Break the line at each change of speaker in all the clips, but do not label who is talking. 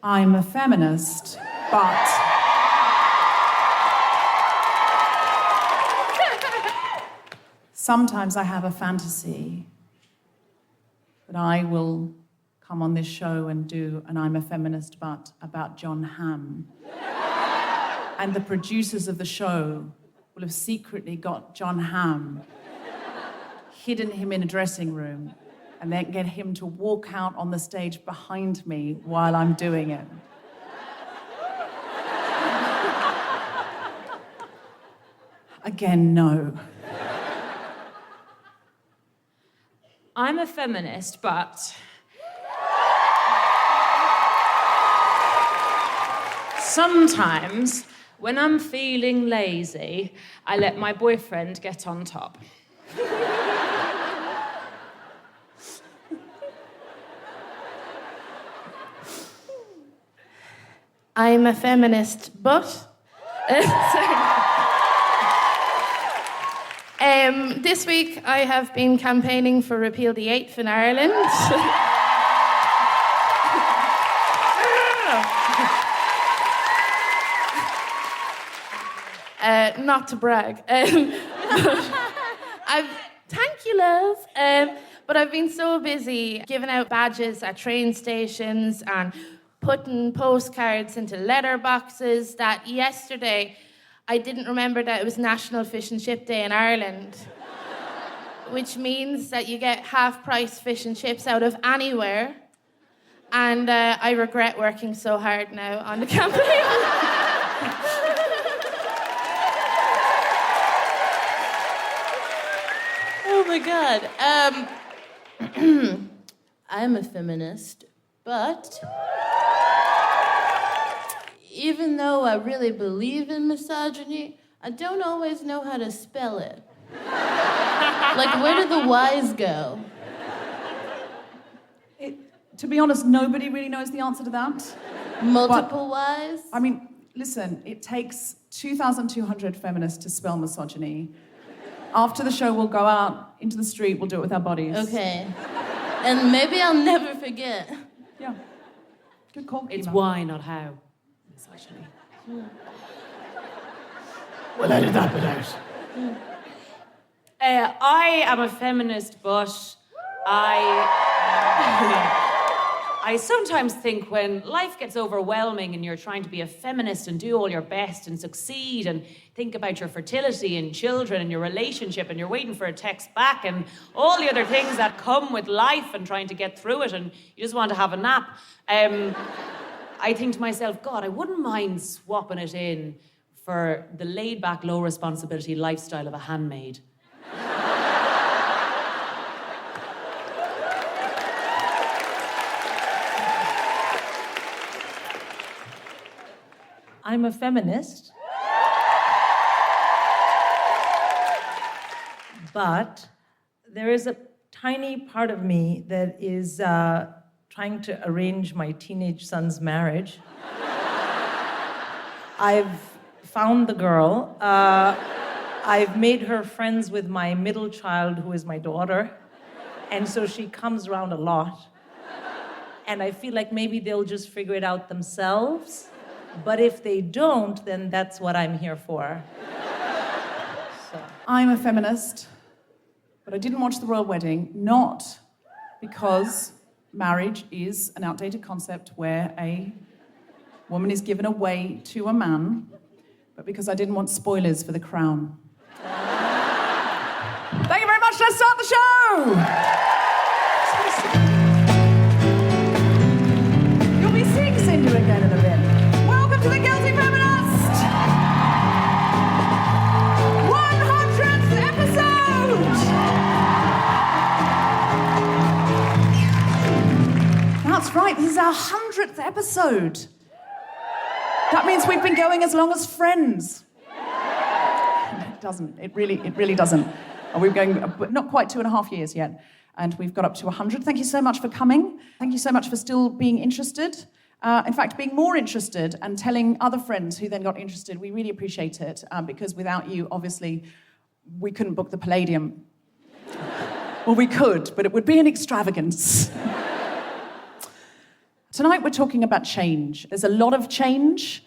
I'm a feminist, but... sometimes I have a fantasy that I will come on this show and do an I'm a Feminist but about John Hamm. And the producers of the show will have secretly got John Hamm, hidden him in a dressing room, and then get him to walk out on the stage behind me while I'm doing it. Again, no.
I'm a feminist, but sometimes when I'm feeling lazy, I let my boyfriend get on top.
I'm a feminist, but... this week I have been campaigning for repeal the 8th in Ireland. Not to brag. Thank you, love. But I've been so busy giving out badges at train stations and putting postcards into letter boxes that yesterday I didn't remember that it was National Fish and Chip Day in Ireland, which means that you get half-price fish and chips out of anywhere. And I regret working so hard now on the campaign.
Oh my God. I'm a feminist, but even though I really believe in misogyny, I don't always know how to spell it. Like, where do the Y's go?
To be honest, nobody really knows the answer to that.
Multiple Y's?
I mean, listen, it takes 2,200 feminists to spell misogyny. After the show, we'll go out into the street, we'll do it with our bodies.
Okay. And maybe I'll never forget.
Yeah. Good call,
It's
Kima.
why, not how. Misogyny.
We'll edit that bit out.
I am a feminist, but I sometimes think when life gets overwhelming and you're trying to be a feminist and do all your best and succeed and think about your fertility and children and your relationship and you're waiting for a text back and all the other things that come with life and trying to get through it and you just want to have a nap, I think to myself, God, I wouldn't mind swapping it in for the laid-back, low-responsibility lifestyle of a handmaid.
I'm a feminist, but there is a tiny part of me that is trying to arrange my teenage son's marriage. I've found the girl. I've made her friends with my middle child, who is my daughter, and so she comes around a lot. And I feel like maybe they'll just figure it out themselves. But if they don't, then that's what I'm here for. So.
I'm a feminist, but I didn't watch the royal wedding, not because marriage is an outdated concept where a woman is given away to a man, but because I didn't want spoilers for The Crown. Thank you very much. Let's start the show. You'll be seeing Sindhu again in a bit. Welcome to the Guilty Feminist! 100th episode! That's right, this is our 100th episode. That means we've been going as long as Friends. It doesn't, it really doesn't. We're going, not quite 2.5 years yet, and we've got up to 100. Thank you so much for coming. Thank you so much for still being interested. In fact, being more interested and telling other friends who then got interested. We really appreciate it, because without you, obviously, we couldn't book the Palladium. Well, we could, but it would be an extravagance. Tonight we're talking about change. There's a lot of change,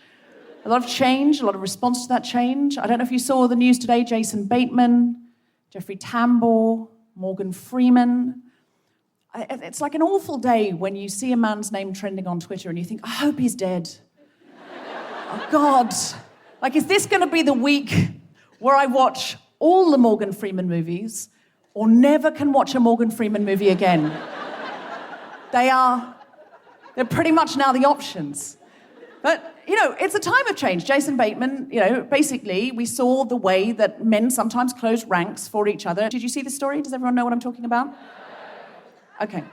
a lot of response to that change. I don't know if you saw the news today, Jason Bateman, Jeffrey Tambor, Morgan Freeman. It's like an awful day when you see a man's name trending on Twitter and you think, I hope he's dead. Oh, God. Like, is this going to be the week where I watch all the Morgan Freeman movies or never can watch a Morgan Freeman movie again? They're pretty much now the options. But, it's a time of change. Jason Bateman, basically, we saw the way that men sometimes close ranks for each other. Did you see this story? Does everyone know what I'm talking about? Okay.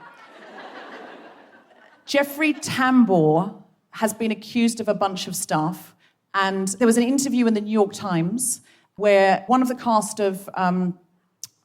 Jeffrey Tambor has been accused of a bunch of stuff, and there was an interview in the New York Times where one of the cast of...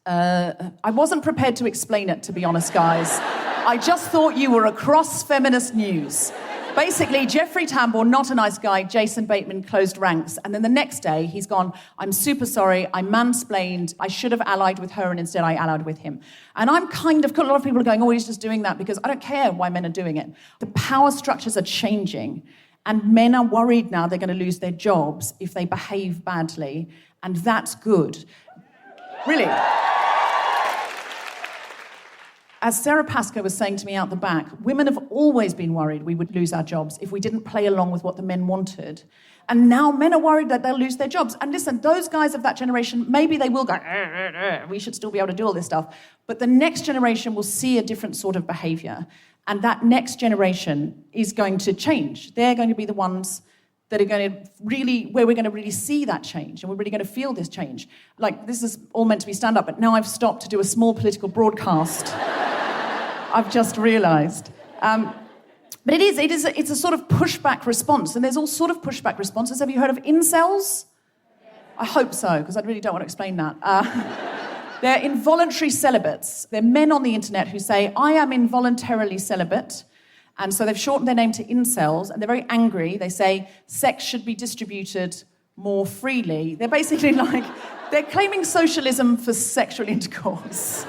I wasn't prepared to explain it, to be honest, guys. I just thought you were across feminist news. Basically, Jeffrey Tambor, not a nice guy, Jason Bateman closed ranks. And then the next day, he's gone, I'm super sorry, I mansplained, I should have allied with her, and instead I allied with him. And I'm a lot of people are going, oh, he's just doing that, because I don't care why men are doing it. The power structures are changing, and men are worried now they're going to lose their jobs if they behave badly, and that's good. Really. As Sara Pasco was saying to me out the back, women have always been worried we would lose our jobs if we didn't play along with what the men wanted. And now men are worried that they'll lose their jobs. And listen, those guys of that generation, maybe they will go, we should still be able to do all this stuff. But the next generation will see a different sort of behaviour. And that next generation is going to change. They're going to be the ones that are going to where we're going to really see that change, and we're really going to feel this change. Like, this is all meant to be stand-up, but now I've stopped to do a small political broadcast. I've just realised. But it's a sort of pushback response, and there's all sort of pushback responses. Have you heard of incels? I hope so, because I really don't want to explain that. They're involuntary celibates. They're men on the internet who say, I am involuntarily celibate, and so they've shortened their name to incels, and they're very angry. They say sex should be distributed more freely. They're basically they're claiming socialism for sexual intercourse.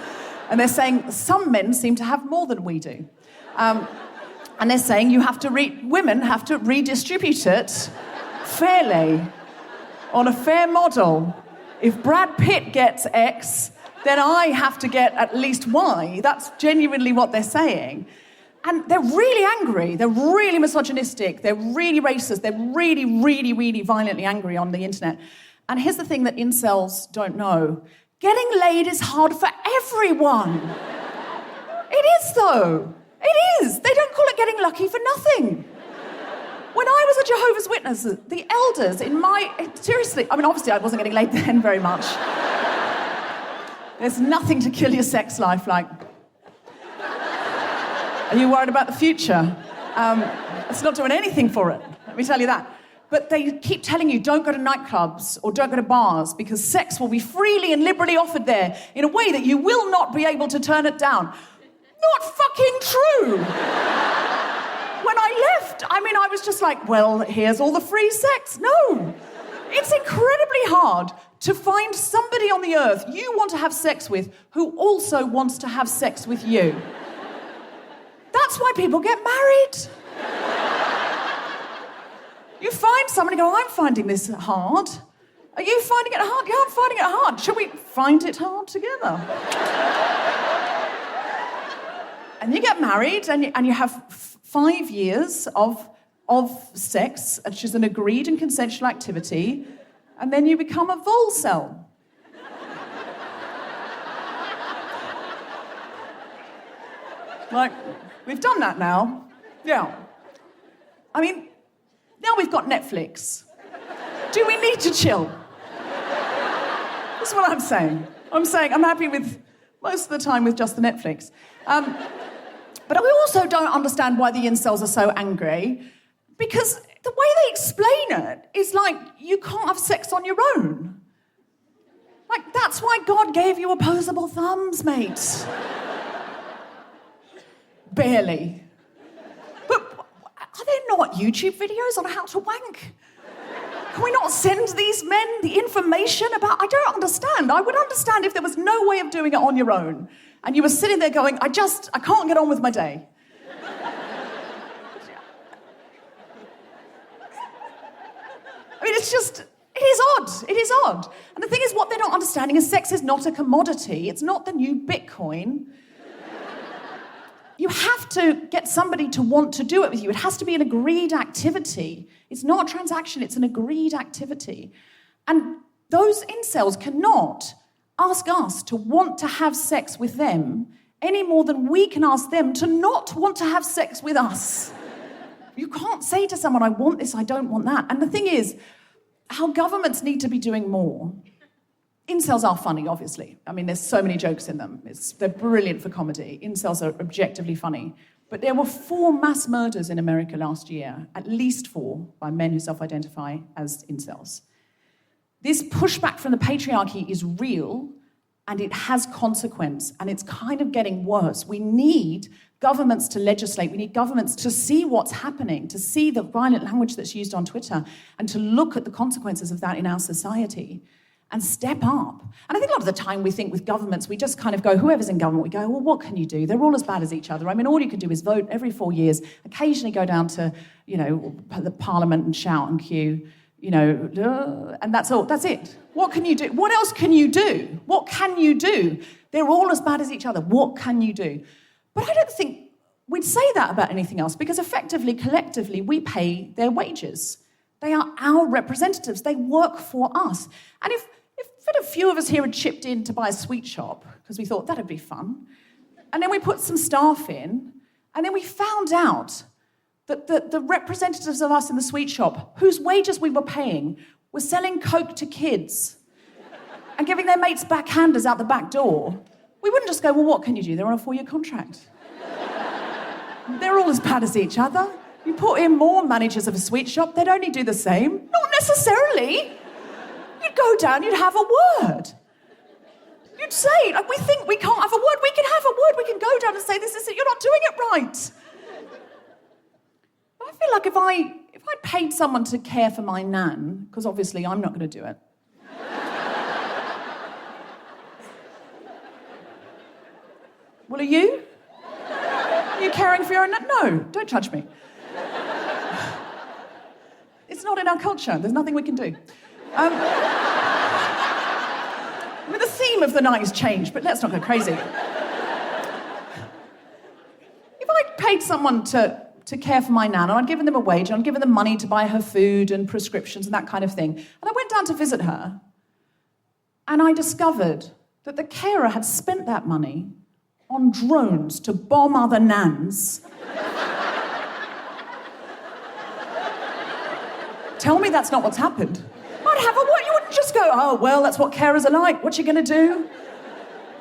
And they're saying some men seem to have more than we do. And they're saying women have to redistribute it fairly, on a fair model. If Brad Pitt gets X, then I have to get at least Y. That's genuinely what they're saying. And they're really angry. They're really misogynistic. They're really racist. They're really, really, really violently angry on the internet. And here's the thing that incels don't know. Getting laid is hard for everyone. It is, though. It is. They don't call it getting lucky for nothing. When I was a Jehovah's Witness, the elders seriously, obviously I wasn't getting laid then very much. There's nothing to kill your sex life like... Are you worried about the future? It's not doing anything for it, let me tell you that. But they keep telling you, don't go to nightclubs or don't go to bars because sex will be freely and liberally offered there in a way that you will not be able to turn it down. Not fucking true! When I left, I was just like, well, here's all the free sex. No! It's incredibly hard to find somebody on the earth you want to have sex with who also wants to have sex with you. That's why people get married. You find someone and go, I'm finding this hard. Are you finding it hard? Yeah, I'm finding it hard. Shall we find it hard together? And you get married and you have 5 years of sex, which is an agreed and consensual activity, and then you become a volcel. We've done that now. Yeah. Now we've got Netflix. Do we need to chill? That's what I'm saying. I'm happy with most of the time with just the Netflix. But I also don't understand why the incels are so angry, because the way they explain it is like you can't have sex on your own. That's why God gave you opposable thumbs, mate. Barely. But are there not YouTube videos on how to wank? Can we not send these men the information about... I don't understand. I would understand if there was no way of doing it on your own and you were sitting there going, I can't get on with my day. I mean, it is odd. It is odd. And the thing is, what they're not understanding is sex is not a commodity. It's not the new Bitcoin. You have to get somebody to want to do it with you. It has to be an agreed activity. It's not a transaction, it's an agreed activity. And those incels cannot ask us to want to have sex with them any more than we can ask them to not want to have sex with us. You can't say to someone, I want this, I don't want that. And the thing is, our governments need to be doing more. Incels are funny, obviously. I mean, there's so many jokes in them. They're brilliant for comedy. Incels are objectively funny. But there were 4 mass murders in America last year, at least 4, by men who self-identify as incels. This pushback from the patriarchy is real, and it has consequence, and it's kind of getting worse. We need governments to legislate. We need governments to see what's happening, to see the violent language that's used on Twitter, and to look at the consequences of that in our society and step up. And I think a lot of the time we think with governments, we just kind of go, whoever's in government, we go, well, what can you do? They're all as bad as each other. I mean, all you can do is vote every 4 years, occasionally go down to, the parliament and shout and queue, and that's all. That's it. What can you do? What else can you do? What can you do? They're all as bad as each other. What can you do? But I don't think we'd say that about anything else, because effectively, collectively, we pay their wages. They are our representatives. They work for us. And if a few of us here had chipped in to buy a sweet shop, because we thought that'd be fun, and then we put some staff in, and then we found out that the representatives of us in the sweet shop, whose wages we were paying, were selling Coke to kids and giving their mates backhanders out the back door, we wouldn't just go, well, what can you do? They're on a 4-year contract. They're all as bad as each other. You put in more managers of a sweet shop, they'd only do the same. Not necessarily. You'd go down, you'd have a word. You'd say, like, we think we can't have a word, we can have a word, we can go down and say, this isn't, you're not doing it right. But I feel like if I paid someone to care for my nan, because obviously I'm not going to do it. Well, are you? Are you caring for your nan? No, don't judge me. It's not in our culture. There's nothing we can do. I mean, the theme of the night has changed, but let's not go crazy. If I'd paid someone to care for my nan, and I'd given them a wage, and I'd given them money to buy her food and prescriptions and that kind of thing, and I went down to visit her, and I discovered that the carer had spent that money on drones to bomb other nans. Tell me that's not what's happened. I'd have a word. You wouldn't just go, oh, well, that's what carers are like. What you going to do?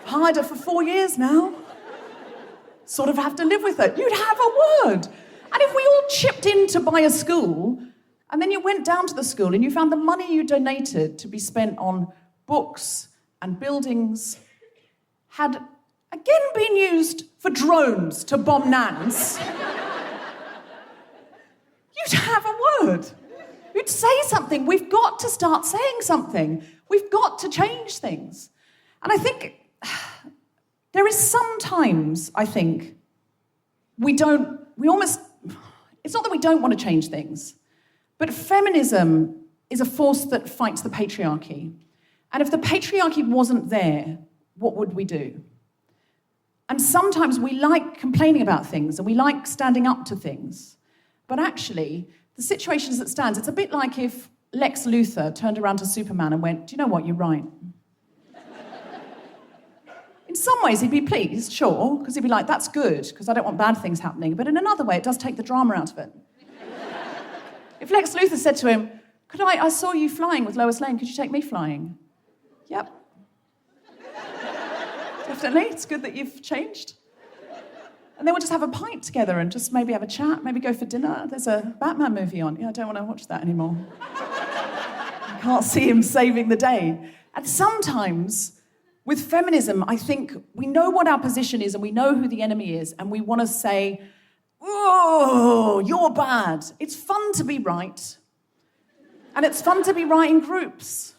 I've hired her for 4 years now. Sort of have to live with it. You'd have a word. And if we all chipped in to buy a school, and then you went down to the school and you found the money you donated to be spent on books and buildings had again been used for drones to bomb nans, you'd have a word. You'd say something. We've got to start saying something. We've got to change things. And I think there is sometimes, I think, it's not that we don't want to change things, but feminism is a force that fights the patriarchy. And if the patriarchy wasn't there, what would we do? And sometimes we like complaining about things and we like standing up to things. But actually, the situation as it stands, it's a bit like if Lex Luthor turned around to Superman and went, do you know what, you're right. In some ways, he'd be pleased, sure, because he'd be like, that's good, because I don't want bad things happening. But in another way, it does take the drama out of it. If Lex Luthor said to him, I saw you flying with Lois Lane, could you take me flying? Yep. Definitely, it's good that you've changed. And then we'll just have a pint together and just maybe have a chat, maybe go for dinner. There's a Batman movie on. Yeah, I don't want to watch that anymore. I can't see him saving the day. And sometimes, with feminism, I think we know what our position is and we know who the enemy is, and we want to say, oh, you're bad. It's fun to be right. And it's fun to be right in groups.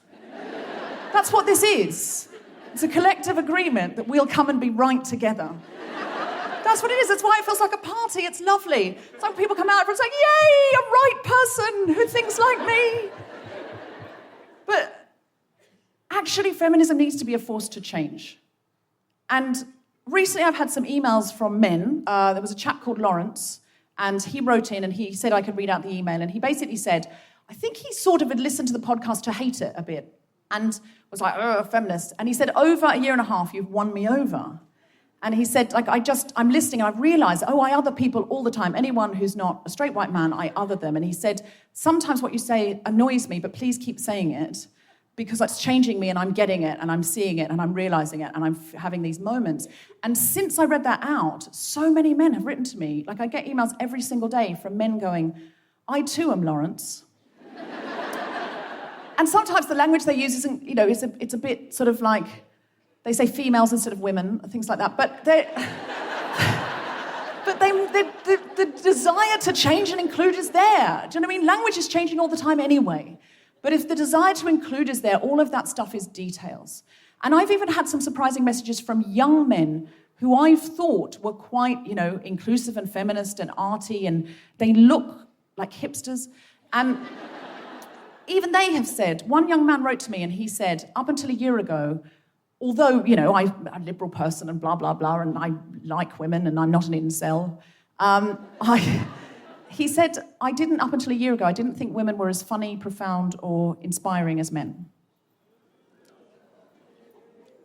That's what this is. It's a collective agreement that we'll come and be right together. That's what it is. That's why it feels like a party. It's lovely. It's like people come out and say, yay, a right person who thinks like me. actually, feminism needs to be a force to change. And recently I've had some emails from men. There was a chap called Lawrence, and he wrote in and he said I could read out the email. And he basically said, I think he sort of had listened to the podcast to hate it a bit and was like, oh, feminist. And he said, over a year and a half, you've won me over. And he said, like, I'm listening and I've realised, I other people all the time. Anyone who's not a straight white man, I other them. And he said, sometimes what you say annoys me, but please keep saying it because it's changing me and I'm getting it and I'm seeing it and I'm realising it and I'm having these moments. And since I read that out, so many men have written to me. Like, I get emails every single day from men going, I too am Lawrence. And sometimes the language they use isn't, it's a bit sort of like, they say females instead of women, things like that. But the desire to change and include is there. Do you know what I mean? Language is changing all the time anyway. But if the desire to include is there, all of that stuff is details. And I've even had some surprising messages from young men who I've thought were quite, inclusive and feminist and arty, and they look like hipsters. And even they have said, one young man wrote to me and he said, up until a year ago, although, I'm a liberal person and blah, blah, blah, and I like women and I'm not an incel, he said, up until a year ago, I didn't think women were as funny, profound, or inspiring as men.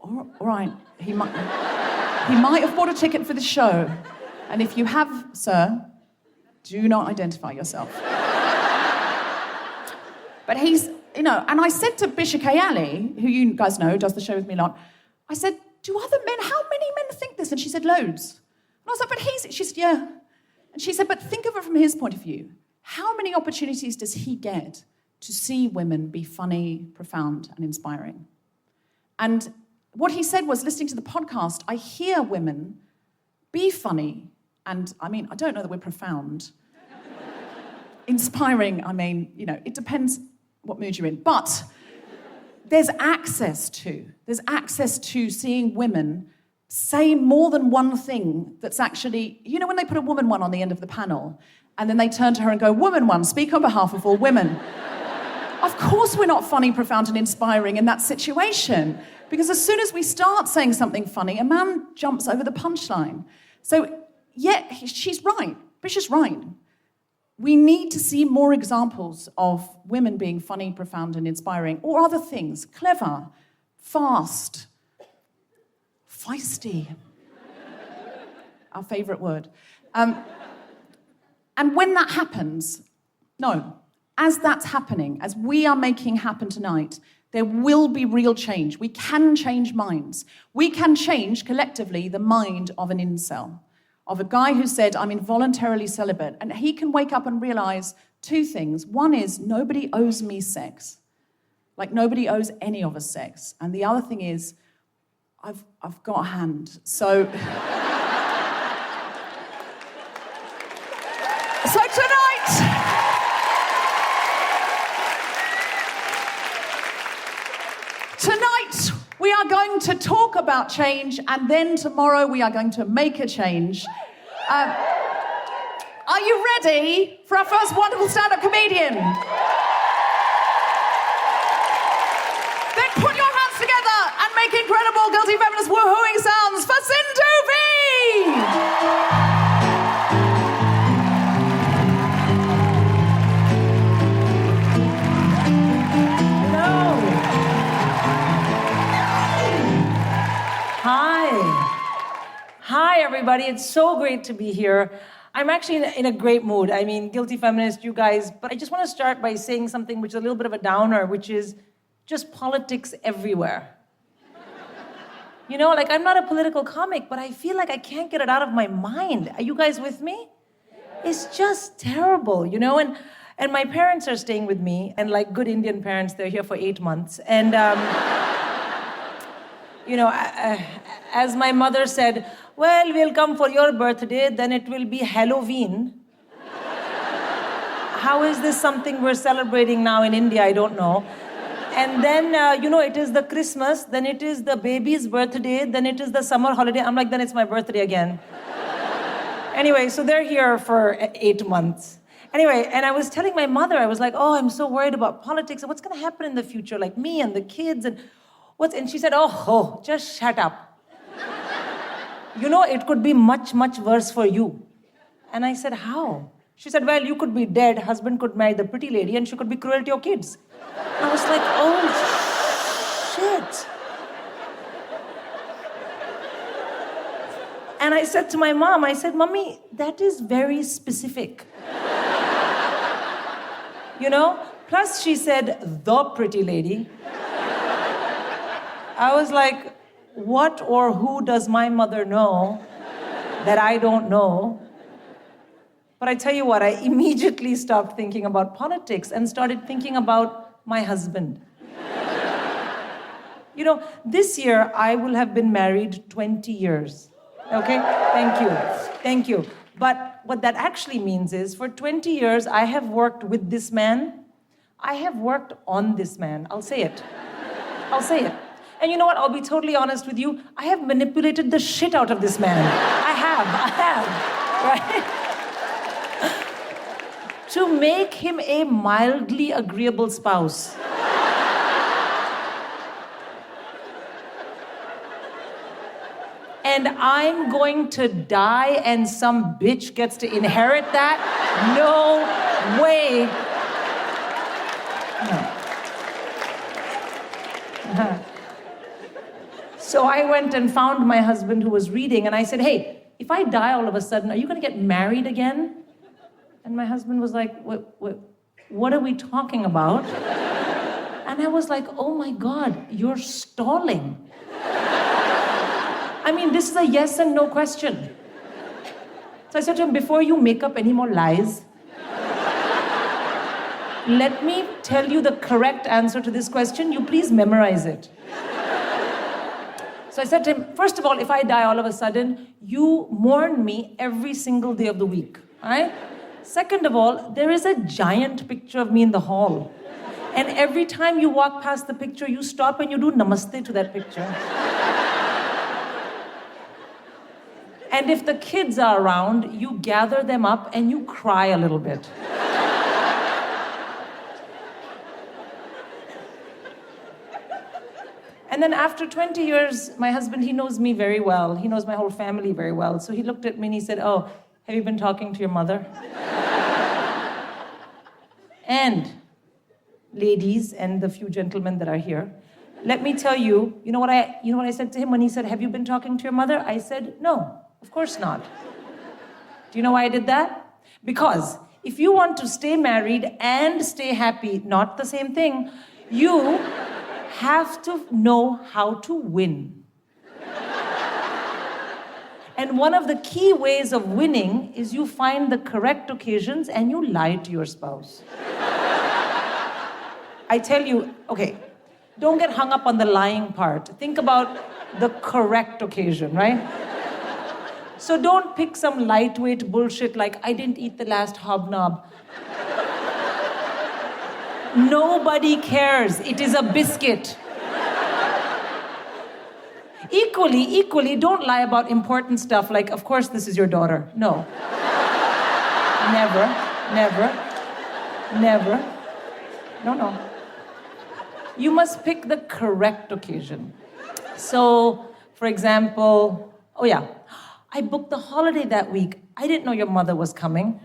All right, he might have bought a ticket for the show. And if you have, sir, do not identify yourself. But he's, and I said to Bishop Ali, who you guys know, does the show with me a lot, I said, how many men think this? And she said, loads. And I was like, she said, yeah. And she said, but think of it from his point of view. How many opportunities does he get to see women be funny, profound, and inspiring? And what he said was, listening to the podcast, I hear women be funny, and I don't know that we're profound. Inspiring, it depends what mood you're in. But there's access to seeing women say more than one thing that's actually, when they put a woman one on the end of the panel, and then they turn to her and go, woman one, speak on behalf of all women. Of course we're not funny, profound, and inspiring in that situation, because as soon as we start saying something funny, a man jumps over the punchline. So, yeah, she's right. Bishop's right. We need to see more examples of women being funny, profound, and inspiring, or other things, clever, fast, feisty, our favourite word. And when that happens, as that's happening, as we are making happen tonight, there will be real change. We can change minds. We can change, collectively, the mind of an incel, of a guy who said, I'm involuntarily celibate. And he can wake up and realise two things. One is, nobody owes me sex. Like, nobody owes any of us sex. And the other thing is, I've got a hand. So tonight we are going to talk about change, and then tomorrow we are going to make a change. Are you ready for our first wonderful stand-up comedian? Then put your hands together and make incredible Guilty Feminist woohooing sounds for Sindhu!
Hello. Hi, everybody. It's so great to be here. I'm actually in a great mood. Guilty Feminist, you guys. But I just want to start by saying something which is a little bit of a downer, which is just politics everywhere. I'm not a political comic, but I feel like I can't get it out of my mind. Are you guys with me? It's just terrible, And my parents are staying with me, and like good Indian parents, they're here for 8 months. And, as my mother said, well, we'll come for your birthday, then it will be Halloween. How is this something we're celebrating now in India? I don't know. And then, it is the Christmas, then it is the baby's birthday, then it is the summer holiday. I'm like, then it's my birthday again. Anyway, so they're here for 8 months. Anyway, and I was telling my mother, I was like, I'm so worried about politics and what's going to happen in the future, like me and the kids. And And she said, oh, just shut up. You know, it could be much, much worse for you. And I said, how? She said, well, you could be dead, husband could marry the pretty lady, and she could be cruel to your kids. I was like, oh, shit. And I said to my mom, I said, Mommy, that is very specific. You know? Plus, she said, the pretty lady. I was like, what or who does my mother know that I don't know? But I tell you what, I immediately stopped thinking about politics and started thinking about my husband. You know, this year I will have been married 20 years. Okay? Thank you. But what that actually means is, for 20 years I have worked with this man. I have worked on this man. I'll say it. And you know what? I'll be totally honest with you. I have manipulated the shit out of this man. I have, right? To make him a mildly agreeable spouse. And I'm going to die and some bitch gets to inherit that? No way. No. So I went and found my husband who was reading, and I said, hey, if I die all of a sudden, are you going to get married again? And my husband was like, what are we talking about? And I was like, oh my God, you're stalling. I mean, this is a yes and no question. So I said to him, before you make up any more lies, let me tell you the correct answer to this question. You please memorize it. So I said to him, first of all, if I die all of a sudden, you mourn me every single day of the week, all right? Second of all, there is a giant picture of me in the hall. And every time you walk past the picture, you stop and you do namaste to that picture. And if the kids are around, you gather them up and you cry a little bit. And then after 20 years, my husband, he knows me very well. He knows my whole family very well. So he looked at me and he said, oh, have you been talking to your mother? And ladies and the few gentlemen that are here, let me tell you, you know what I said to him when he said, have you been talking to your mother? I said, no, of course not. Do you know why I did that? Because if you want to stay married and stay happy, not the same thing, you have to know how to win. And one of the key ways of winning is you find the correct occasions and you lie to your spouse. I tell you, okay, don't get hung up on the lying part. Think about the correct occasion, right? So don't pick some lightweight bullshit like, I didn't eat the last hobnob. Nobody cares. It is a biscuit. Equally, don't lie about important stuff like, of course, this is your daughter. No. Never. No. You must pick the correct occasion. So, for example, oh yeah, I booked the holiday that week. I didn't know your mother was coming.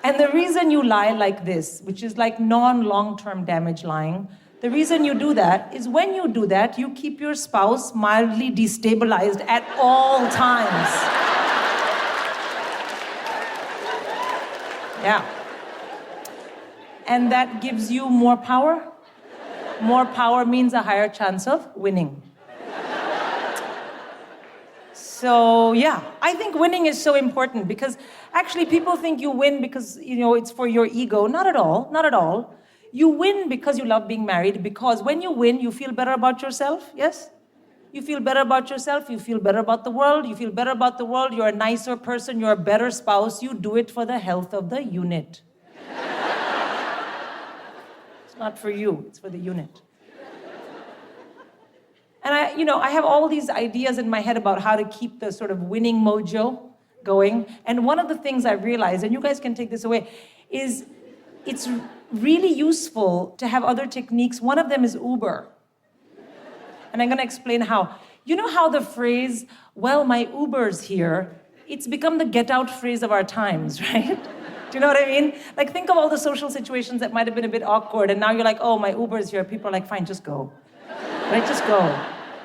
And the reason you lie like this, which is like non-long-term damage lying, the reason you do that is when you do that, you keep your spouse mildly destabilized at all times. Yeah. And that gives you more power. More power means a higher chance of winning. So, yeah, I think winning is so important because actually people think you win because, it's for your ego. Not at all. You win because you love being married, because when you win, you feel better about yourself, yes? You feel better about yourself, you feel better about the world, you're a nicer person, you're a better spouse, you do it for the health of the unit. It's not for you, it's for the unit. And I have all these ideas in my head about how to keep the sort of winning mojo going. And one of the things I realized, and you guys can take this away, is it's really useful to have other techniques. One of them is Uber. And I'm going to explain how. You know how the phrase, well, my Uber's here, it's become the get out phrase of our times, right? Do you know what I mean? Like, think of all the social situations that might have been a bit awkward, and now you're like, oh, my Uber's here. People are like, fine, just go. Right? Just go.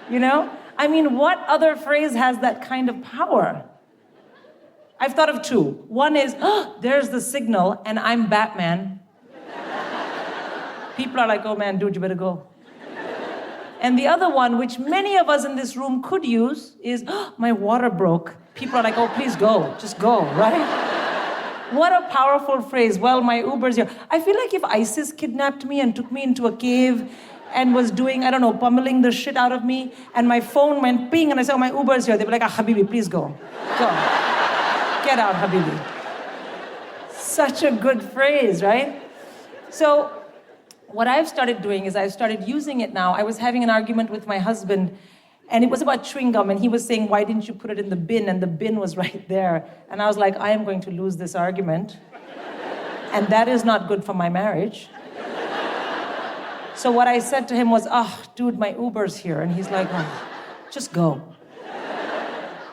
You know? I mean, what other phrase has that kind of power? I've thought of two. One is, oh, there's the signal, and I'm Batman. People are like, oh man, dude, you better go. And the other one, which many of us in this room could use, is, oh, my water broke. People are like, oh, please go. Just go, right? What a powerful phrase. Well, my Uber's here. I feel like if ISIS kidnapped me and took me into a cave and was doing, I don't know, pummeling the shit out of me, and my phone went ping, and I said, oh, my Uber's here. They'd be like, ah, Habibi, please go. Go. Get out, Habibi. Such a good phrase, right? So what I've started doing is I've started using it now. I was having an argument with my husband, and it was about chewing gum, and he was saying, why didn't you put it in the bin? And the bin was right there. And I was like, I am going to lose this argument. And that is not good for my marriage. So what I said to him was, oh, dude, my Uber's here. And he's like, oh, just go.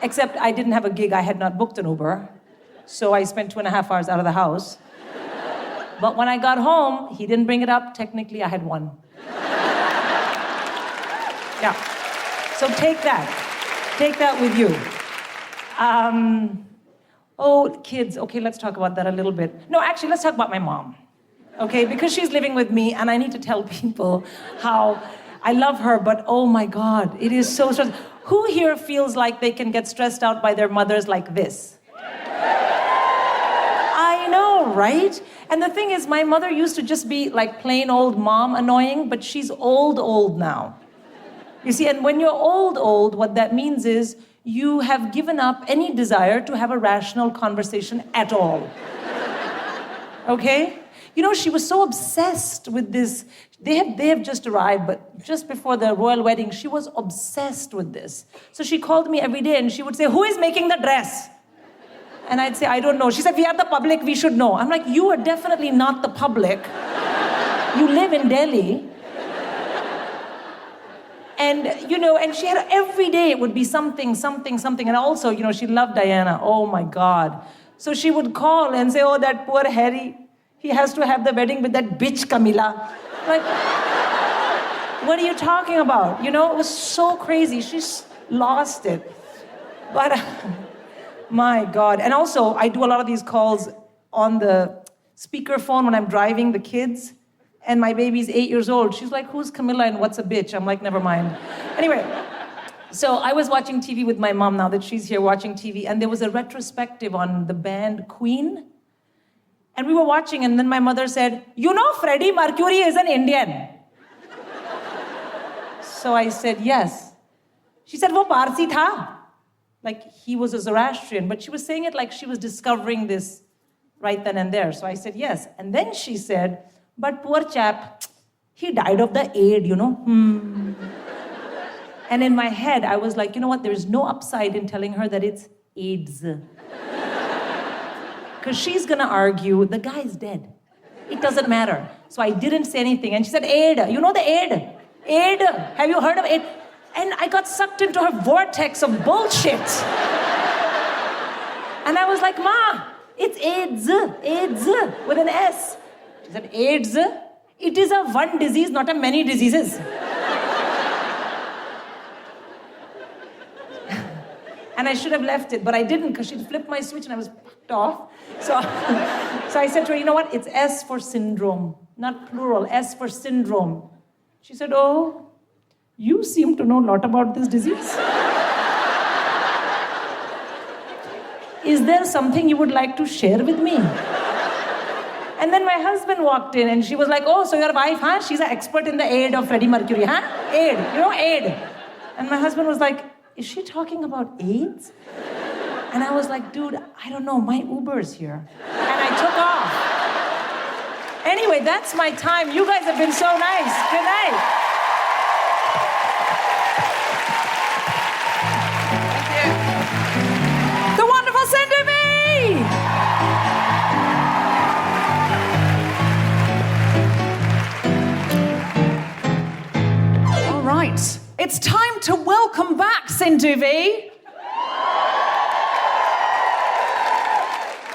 Except I didn't have a gig. I had not booked an Uber. So I spent 2.5 hours out of the house. But when I got home, he didn't bring it up. Technically, I had won. Yeah. So take that. Take that with you. Oh, kids. Okay, let's talk about that a little bit. No, actually, let's talk about my mom. Okay, because she's living with me, and I need to tell people how I love her, but oh my God, it is so stressful. Who here feels like they can get stressed out by their mothers like this? I know, right? And the thing is, my mother used to just be like plain old mom annoying, but she's old now. You see, and when you're old, what that means is you have given up any desire to have a rational conversation at all. Okay? You know, she was so obsessed with this. They have just arrived, but just before the royal wedding, she was obsessed with this. So she called me every day and she would say, who is making the dress? And I'd say, I don't know. She said, we are the public, we should know. I'm like, you are definitely not the public. You live in Delhi. And, you know, and she had every day it would be something. And also, you know, she loved Diana. Oh my God. So she would call and say, oh, that poor Harry. He has to have the wedding with that bitch Camilla. Like, what are you talking about? You know, it was so crazy. She's lost it. But, my God. And also, I do a lot of these calls on the speakerphone when I'm driving the kids. And my baby's 8 years old. She's like, who's Camilla and what's a bitch? I'm like, never mind. Anyway, so I was watching TV with my mom now that she's here watching TV. And there was a retrospective on the band Queen. And we were watching, and then my mother said, you know Freddie Mercury is an Indian. So I said, yes. She said, wo Parsi tha. Like, he was a Zoroastrian, but she was saying it like she was discovering this right then and there. So I said, yes. And then she said, but poor chap, he died of the AIDS, you know. And in my head, I was like, you know what? There's no upside in telling her that it's AIDS. Because she's going to argue, the guy's dead. It doesn't matter. So I didn't say anything. And she said, aid. You know the aid? Aid. Have you heard of aid? And I got sucked into her vortex of bullshit. And I was like, Ma, it's AIDS. AIDS with an S. She said, AIDS? It is a one disease, not a many diseases. And I should have left it, but I didn't because she'd flipped my switch and I was fucked off. So I said to her, you know what? It's S for syndrome, not plural, S for syndrome. She said, oh, you seem to know a lot about this disease. Is there something you would like to share with me? And then my husband walked in and she was like, oh, so your wife, huh? She's an expert in the aid of Freddie Mercury, huh? Aid, you know, aid. And my husband was like, is she talking about AIDS? And I was like, dude, I don't know, my Uber's here. And I took off. Anyway, that's my time. You guys have been so nice. Good night.
Thank you. The wonderful Sindhu! It's time to welcome back Sindhu V.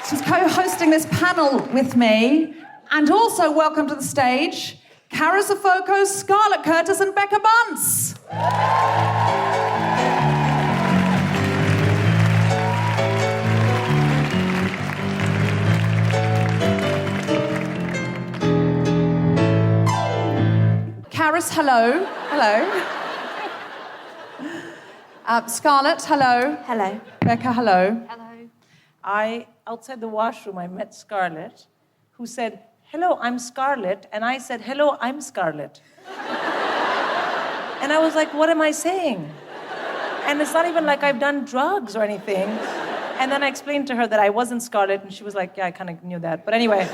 She's co-hosting this panel with me. And also welcome to the stage, Carys, Afoko, Scarlett, Curtis and Becca Bunce. Carys, hello.
Hello.
Scarlett, hello.
Hello.
Becca, hello.
Hello. Outside the washroom, I met Scarlett, who said, "Hello, I'm Scarlett," and I said, "Hello, I'm Scarlett." And I was like, what am I saying? And it's not even like I've done drugs or anything. And then I explained to her that I wasn't Scarlett, and she was like, yeah, I kind of knew that. But anyway,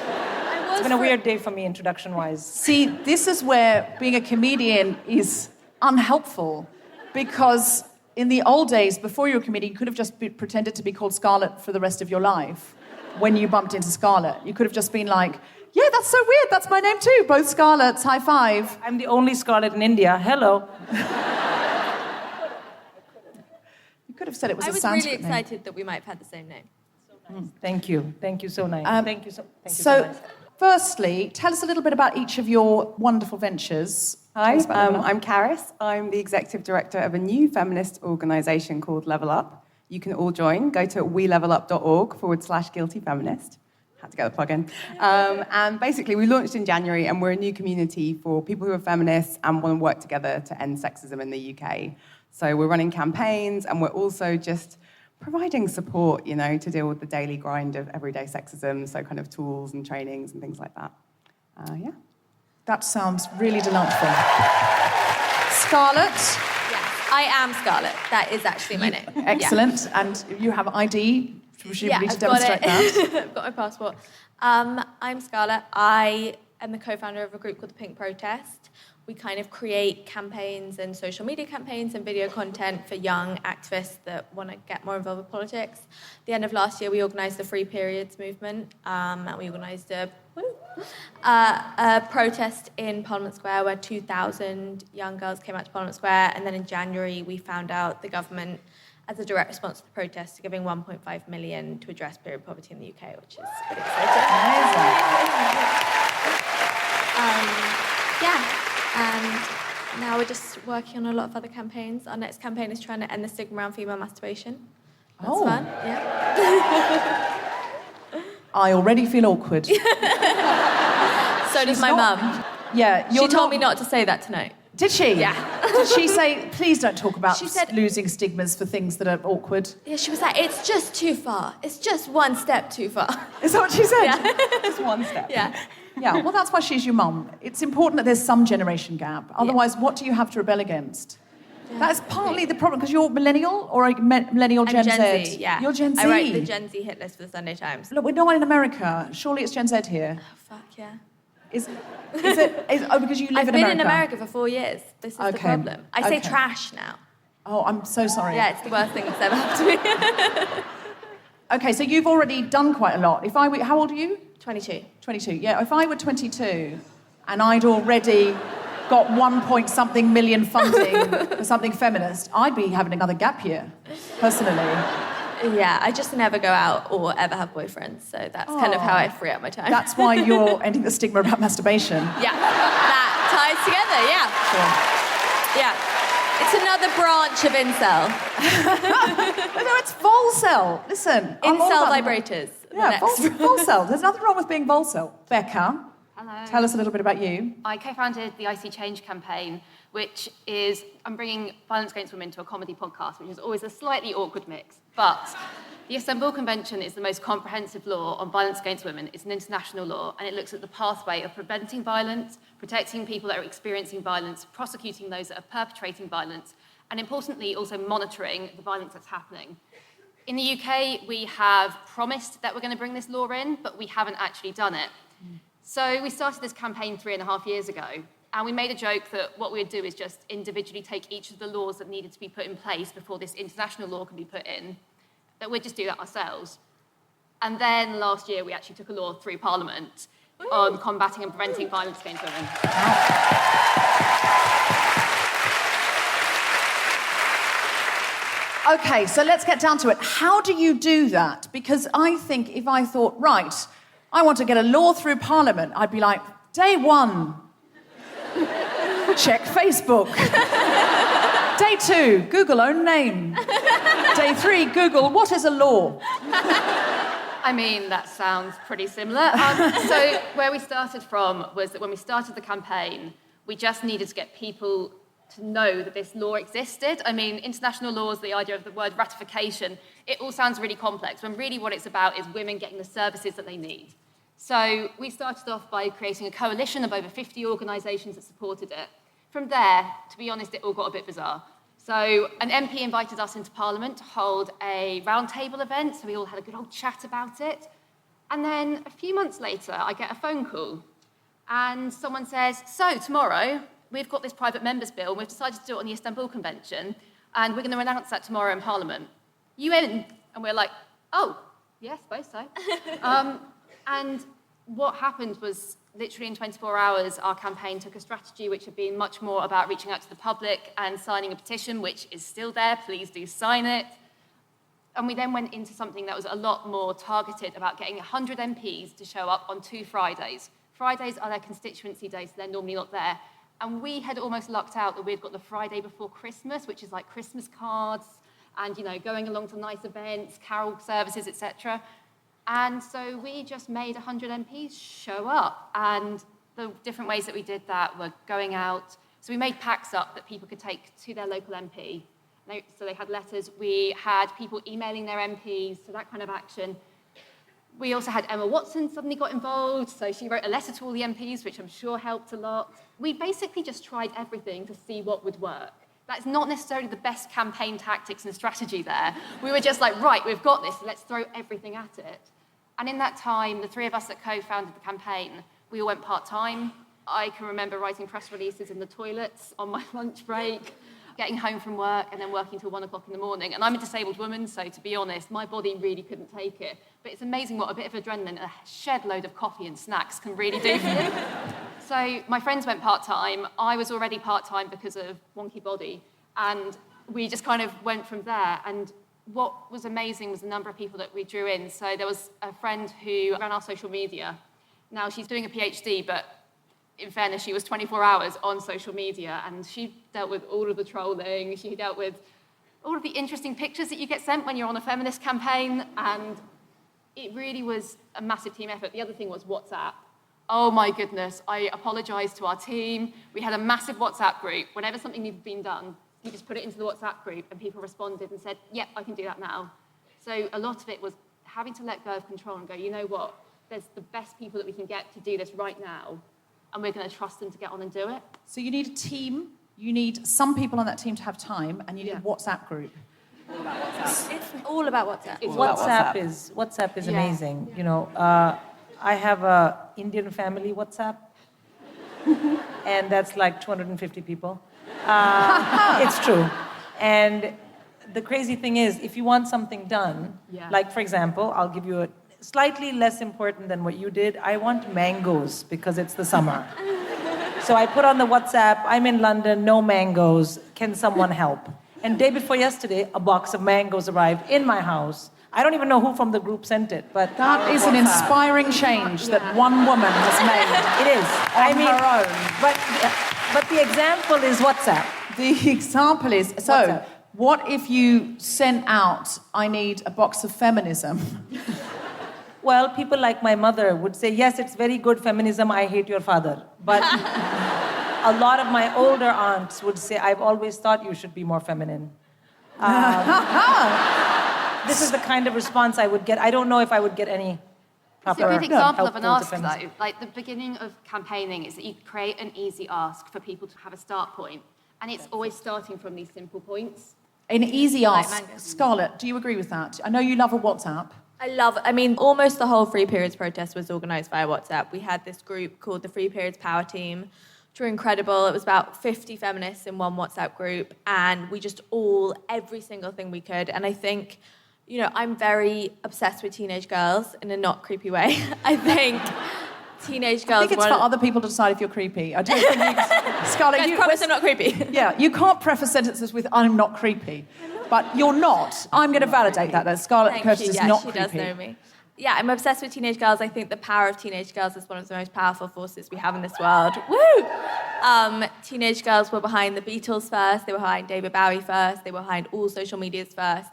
it's been a weird day for me, introduction-wise.
See, this is where being a comedian is unhelpful, because in the old days, before you were a comedian, you could have just pretended to be called Scarlett for the rest of your life. When you bumped into Scarlett, you could have just been like, yeah, that's so weird, that's my name too, both Scarletts, high five.
I'm the only Scarlett in India. Hello.
You could have said it was
I
a
was
Sanskrit
really
name.
excited that we might have had the same name.
Thank you. Thank you so nice. Thank you so nice.
Firstly, tell us a little bit about each of your wonderful ventures.
Hi,
Tell us about Level Up.
I'm Carys. I'm the executive director of a new feminist organisation called Level Up. You can all join. Go to welevelup.org/guilty feminist. Had to get the plug in. And basically, we launched in January, and we're a new community for people who are feminists and want to work together to end sexism in the UK. So we're running campaigns, and we're also just providing support, to deal with the daily grind of everyday sexism, so kind of tools and trainings and things like that. Yeah.
That sounds really delightful. Scarlett.
Yes, I am Scarlett. That is actually my name.
Excellent. And you have ID, presumably, to
I've got
demonstrate
it.
that.
I've got my passport. I'm Scarlett. I am the co-founder of a group called the Pink Protest. We kind of create campaigns and social media campaigns and video content for young activists that want to get more involved with politics. At the end of last year, we organised the Free Periods movement, and we organised a protest in Parliament Square where 2,000 young girls came out to Parliament Square, and then in January we found out the government, as a direct response to the protest, are giving 1.5 million to address period poverty in the UK, which is pretty exciting. And now we're just working on a lot of other campaigns. Our next campaign is trying to end the stigma around female masturbation. That's fun, yeah.
I already feel awkward.
So does my mum.
Yeah,
She told me not to say that tonight.
Did she?
Yeah.
Did she say, please don't talk about
She said-
losing stigmas for things that are awkward?
Yeah, she was like, it's just too far. It's just one step too far.
Is that what she said?
Yeah.
Just one step.
Yeah.
Yeah, well, that's why she's your mum. It's important that there's some generation gap. Otherwise, what do you have to rebel against?
Yeah.
That is partly the problem, because you're millennial or a millennial
I'm
Gen Z?
yeah.
You're Gen Z.
I write the Gen Z hit list for the Sunday Times.
Look, we're not in America. Surely it's Gen Z here.
Oh, fuck, yeah.
Is it because you live
I've
in
been
America?
in America for 4 years. This is the
Okay.
problem. I say
Okay.
trash now.
Oh, I'm so sorry.
Yeah, it's the worst thing that's ever happened to me.
Okay, so you've already done quite a lot. If I were, how old are you?
22.
22. Yeah, if I were 22 and I'd already got 1-point-something million funding for something feminist, I'd be having another gap year, personally.
Yeah, I just never go out or ever have boyfriends, so that's kind of how I free up my time.
That's why you're ending the stigma about masturbation.
Yeah, that ties together, yeah.
Sure.
Yeah. It's another branch of incel.
No, it's volcel. Listen. I'm all
Incel
about
vibrators.
Yeah, volcel. There's nothing wrong with being volcel. Becca,
Hello.
tell us a little bit about you.
I co-founded the I See Change campaign, which is, I'm bringing violence against women to a comedy podcast, which is always a slightly awkward mix. But the Istanbul Convention is the most comprehensive law on violence against women. It's an international law, and it looks at the pathway of preventing violence, protecting people that are experiencing violence, prosecuting those that are perpetrating violence, and importantly, also monitoring the violence that's happening. In the UK, we have promised that we're going to bring this law in, but we haven't actually done it. So we started this campaign 3.5 years ago, and we made a joke that what we would do is just individually take each of the laws that needed to be put in place before this international law can be put in, that we'd just do that ourselves. And then last year, we actually took a law through Parliament on combating and preventing violence against women.
Okay, so let's get down to it. How do you do that? Because I think if I thought, right, I want to get a law through Parliament, I'd be like, day 1, check Facebook. Day 2, Google own name. Day 3, Google what is a law?
I mean, that sounds pretty similar. So where we started from was that when we started the campaign, we just needed to get people to know that this law existed. I mean, international laws, the idea of the word ratification, it all sounds really complex, when really what it's about is women getting the services that they need. So we started off by creating a coalition of over 50 organisations that supported it. From there, to be honest, it all got a bit bizarre. So an MP invited us into Parliament to hold a roundtable event, so we all had a good old chat about it. And then a few months later, I get a phone call, and someone says, so tomorrow, we've got this private members bill, and we've decided to do it on the Istanbul Convention, and we're going to announce that tomorrow in Parliament. You in? And we're like, oh, yeah, I suppose so. And what happened was, literally in 24 hours, our campaign took a strategy which had been much more about reaching out to the public and signing a petition, which is still there. Please do sign it. And we then went into something that was a lot more targeted about getting 100 MPs to show up on 2 Fridays. Fridays are their constituency days, so they're normally not there. And we had almost lucked out that we'd got the Friday before Christmas, which is like Christmas cards and, you know, going along to nice events, carol services, etc. And so we just made 100 MPs show up. And the different ways that we did that were going out. So we made packs up that people could take to their local MP. So they had letters. We had people emailing their MPs, so that kind of action. We also had Emma Watson suddenly got involved, so she wrote a letter to all the MPs, which I'm sure helped a lot. We basically just tried everything to see what would work. That's not necessarily the best campaign tactics and strategy there. We were just like, right, we've got this, let's throw everything at it. And in that time, the 3 of us that co-founded the campaign, we all went part-time. I can remember writing press releases in the toilets on my lunch break, getting home from work and then working till 1 o'clock in the morning. And I'm a disabled woman, so to be honest, my body really couldn't take it. But it's amazing what a bit of adrenaline, a shed load of coffee and snacks can really do for you. So my friends went part-time. I was already part-time because of wonky body. And we just kind of went from there. And what was amazing was the number of people that we drew in. So there was a friend who ran our social media. Now she's doing a PhD, but in fairness, she was 24 hours on social media, and she dealt with all of the trolling. She dealt with all of the interesting pictures that you get sent when you're on a feminist campaign, and it really was a massive team effort. The other thing was WhatsApp. Oh my goodness, I apologise to our team. We had a massive WhatsApp group. Whenever something needed been done, you just put it into the WhatsApp group, and people responded and said, yep, I can do that now. So a lot of it was having to let go of control and go, you know what, there's the best people that we can get to do this right now, and we're going to trust them to get on and do it.
So you need a team, you need some people on that team to have time, and you need a WhatsApp group.
All about WhatsApp. It's all about WhatsApp.
WhatsApp is amazing. You know, I have a Indian family WhatsApp, and that's like 250 people. It's true. And the crazy thing is, if you want something done, like for example, I'll give you a slightly less important than what you did. I want mangoes because it's the summer. So I put on the WhatsApp, I'm in London, no mangoes, can someone help? And day before yesterday, a box of mangoes arrived in my house. I don't even know who from the group sent it, but
that is an inspiring change that one woman has made.
It is.
Her own.
But the example is WhatsApp.
The example is, so
WhatsApp.
What if you sent out, I need a box of feminism?
Well, people like my mother would say, yes, it's very good feminism, I hate your father. But a lot of my older aunts would say, I've always thought you should be more feminine. This is the kind of response I would get. I don't know if I would get any proper
It's a good example of
help
an
to
ask,
feminism.
though. Like, the beginning of campaigning is that you create an easy ask for people to have a start point. And it's always starting from these simple points.
An easy
Like
ask.
mangoes.
Scarlett, do you agree with that? I know you love a WhatsApp.
I mean, almost the whole Free Periods protest was organised via WhatsApp. We had this group called the Free Periods Power Team, which were incredible. It was about 50 feminists in one WhatsApp group, and we just every single thing we could. And I think, you know, I'm very obsessed with teenage girls in a not creepy way. I think teenage girls...
I think it's for other people to decide if you're creepy. I don't think you... Scarlett,
Guys, promise I'm not creepy.
Yeah, you can't preface sentences with, I'm not creepy. But you're not. I'm going to validate that Scarlett Curtis is not
she
creepy.
does know me. Yeah, I'm obsessed with teenage girls. I think the power of teenage girls is one of the most powerful forces we have in this world. Woo! Teenage girls were behind the Beatles first. They were behind David Bowie first. They were behind all social medias first.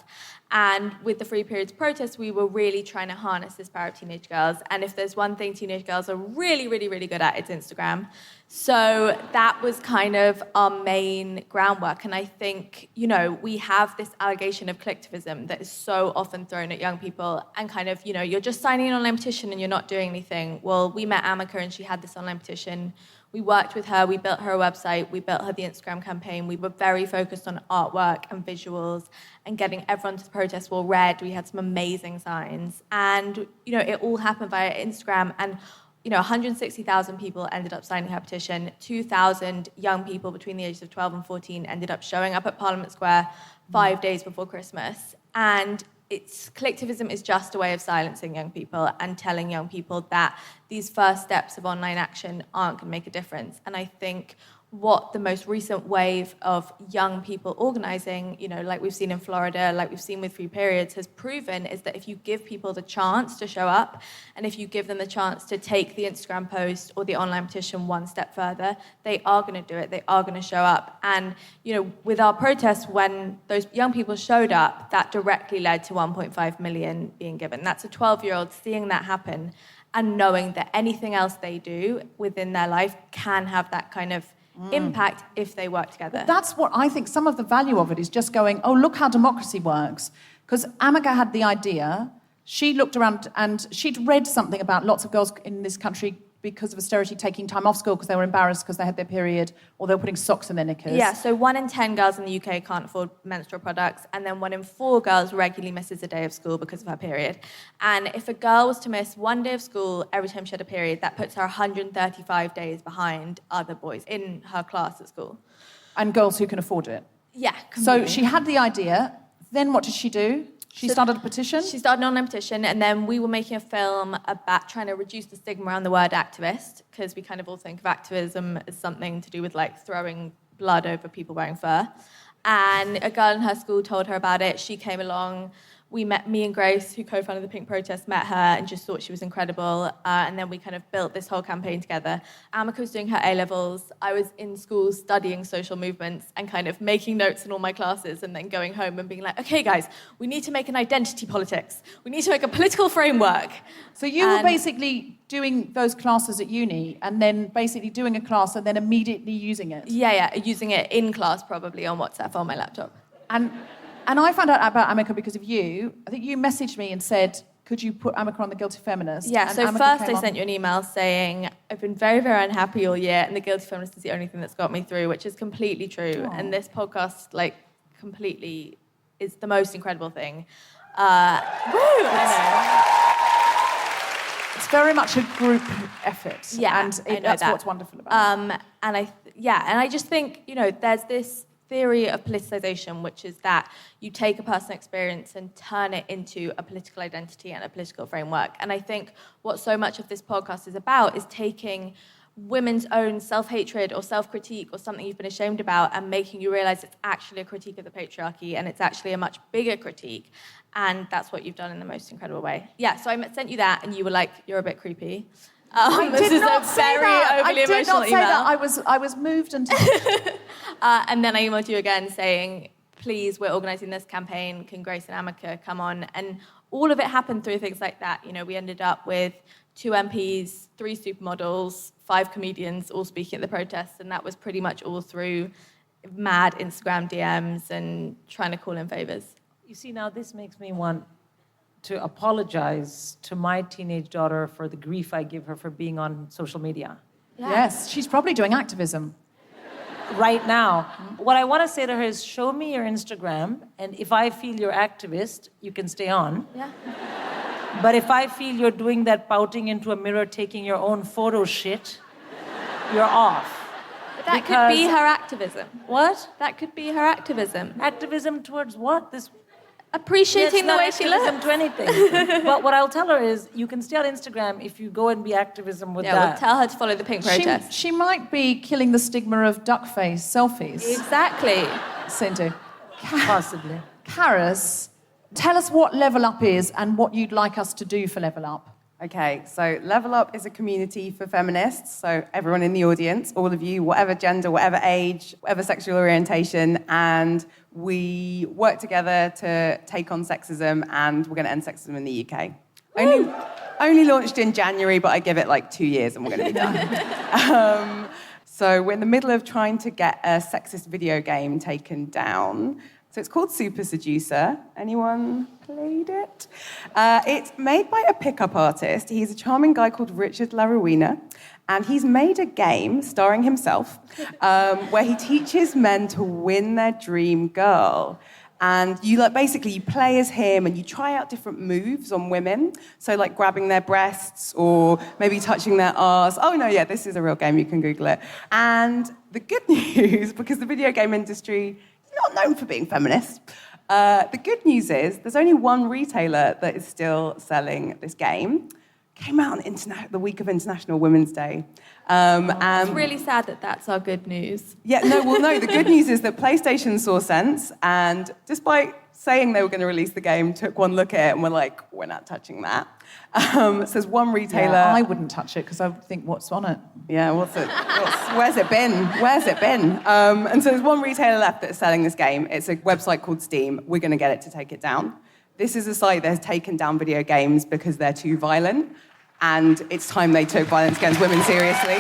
And with the Free Periods protest, we were really trying to harness this power of teenage girls. And if there's one thing teenage girls are really, really, really good at, it's Instagram. So that was kind of our main groundwork. And I think, we have this allegation of collectivism that is so often thrown at young people. And kind of, you're just signing an online petition and you're not doing anything. Well, we met Amika and she had this online petition. We worked with her, we built her a website, we built her the Instagram campaign. We were very focused on artwork and visuals and getting everyone to the protest wore red. We had some amazing signs. And, it all happened via Instagram. And, 160,000 people ended up signing her petition. 2,000 young people between the ages of 12 and 14 ended up showing up at Parliament Square 5 days before Christmas. And collectivism is just a way of silencing young people and telling young people that these first steps of online action aren't going to make a difference. And I think what the most recent wave of young people organizing, like we've seen in Florida, like we've seen with Free Periods, has proven is that if you give people the chance to show up, and if you give them the chance to take the Instagram post or the online petition one step further, they are going to do it, they are going to show up. And, with our protests, when those young people showed up, that directly led to 1.5 million being given. That's a 12-year-old seeing that happen and knowing that anything else they do within their life can have that kind of impact if they work together.
That's what I think some of the value of it is, just going, oh, look how democracy works. Because Amika had the idea, she looked around and she'd read something about lots of girls in this country because of austerity taking time off school because they were embarrassed because they had their period or they were putting socks in their knickers.
Yeah, so 1 in 10 girls in the UK can't afford menstrual products, and then 1 in 4 girls regularly misses a day of school because of her period. And if a girl was to miss 1 day of school every time she had a period, that puts her 135 days behind other boys in her class at school.
And girls who can afford it.
Yeah,
So
completely.
she had the idea, then what did she do? She started a petition?
She started an online petition, and then we were making a film about trying to reduce the stigma around the word activist, because we kind of all think of activism as something to do with, like, throwing blood over people wearing fur. And a girl in her school told her about it. She came along. Me and Grace, who co-founded the Pink Protest, met her and just thought she was incredible. And then we kind of built this whole campaign together. Amika was doing her A-levels. I was in school studying social movements and kind of making notes in all my classes and then going home and being like, okay, guys, we need to make an identity politics. We need to make a political framework.
So you were basically doing those classes at uni and then basically doing a class and then immediately using it?
Yeah, using it in class probably on WhatsApp on my laptop.
And I found out about Amika because of you. I think you messaged me and said, could you put Amika on the Guilty Feminist?
Yeah,
and
so
Amika
first
came
I sent you an email saying, I've been very, very unhappy all year, and the Guilty Feminist is the only thing that's got me through, which is completely true.
Aww.
And this podcast, completely is the most incredible thing.
It's very much a group effort.
Yeah,
and that's what's wonderful about it.
And I just think, there's this theory of politicization, which is that you take a personal experience and turn it into a political identity and a political framework. And I think what so much of this podcast is about is taking women's own self-hatred or self-critique or something you've been ashamed about and making you realize it's actually a critique of the patriarchy and it's actually a much bigger critique. And that's what you've done in the most incredible way. Yeah, so I sent you that and you were like, you're a bit creepy.
I did not say that. I did not say that. I was moved and...
And then I emailed you again saying, please, we're organising this campaign. Can Grace and Amika come on? And all of it happened through things like that. We ended up with 2 MPs, 3 supermodels, 5 comedians all speaking at the protests. And that was pretty much all through mad Instagram DMs and trying to call in favours.
You see, now this makes me want to apologize to my teenage daughter for the grief I give her for being on social media.
Yeah.
Yes, she's probably doing activism.
Right now. What I want to say to her is, show me your Instagram, and if I feel you're activist, you can stay on.
Yeah.
But if I feel you're doing that pouting into a mirror, taking your own photo shit, you're off.
But that could be her activism.
What?
That could be her activism.
Activism towards what?
Appreciating the way she looks.
To anything. But what I'll tell her is, you can stay on Instagram if you go and be activism with that.
Yeah, we'll tell her to follow the Pink Protest.
She might be killing the stigma of duck face selfies.
Exactly.
Sindhu.
Possibly.
Carys, tell us what Level Up is and what you'd like us to do for Level Up.
Okay, so Level Up is a community for feminists, so everyone in the audience, all of you, whatever gender, whatever age, whatever sexual orientation, and we work together to take on sexism, and we're going to end sexism in the UK. Only launched in January, but I give it like 2 years and we're going to be done. So we're in the middle of trying to get a sexist video game taken down. So it's called Super Seducer. Anyone played it? It's made by a pickup artist. He's a charming guy called Richard LaRuina. And he's made a game starring himself where he teaches men to win their dream girl. And you basically you play as him and you try out different moves on women. So like grabbing their breasts or maybe touching their arse. Oh no, yeah, this is a real game, you can Google it. And the good news, because the video game industry is not known for being feminist, the good news is there's only one retailer that is still selling this game. Came out on the week of International Women's Day.
It's really sad that that's our good news.
Yeah, no, the good news is that PlayStation saw sense, and despite saying they were going to release the game, took one look at it and were like, we're not touching that. So there's one retailer...
Yeah, I wouldn't touch it, because I would think, what's on it?
Yeah, where's it been? And so there's one retailer left that's selling this game. It's a website called Steam. We're going to get it to take it down. This is a site that has taken down video games because they're too violent, and it's time they took violence against women seriously.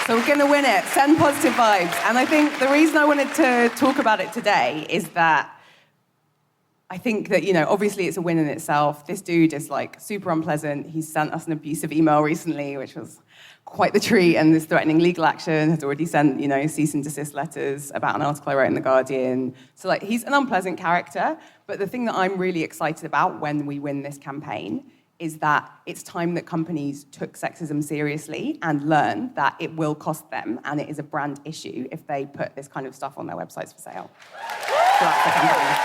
So we're going to win it. Send positive vibes. And I think the reason I wanted to talk about it today is that I think that, obviously it's a win in itself. This dude is, super unpleasant. He sent us an abusive email recently, which was quite the treat, and is threatening legal action, has already sent, cease and desist letters about an article I wrote in The Guardian. So, he's an unpleasant character, but the thing that I'm really excited about when we win this campaign is that it's time that companies took sexism seriously and learn that it will cost them, and it is a brand issue if they put this kind of stuff on their websites for sale. So that's the campaign.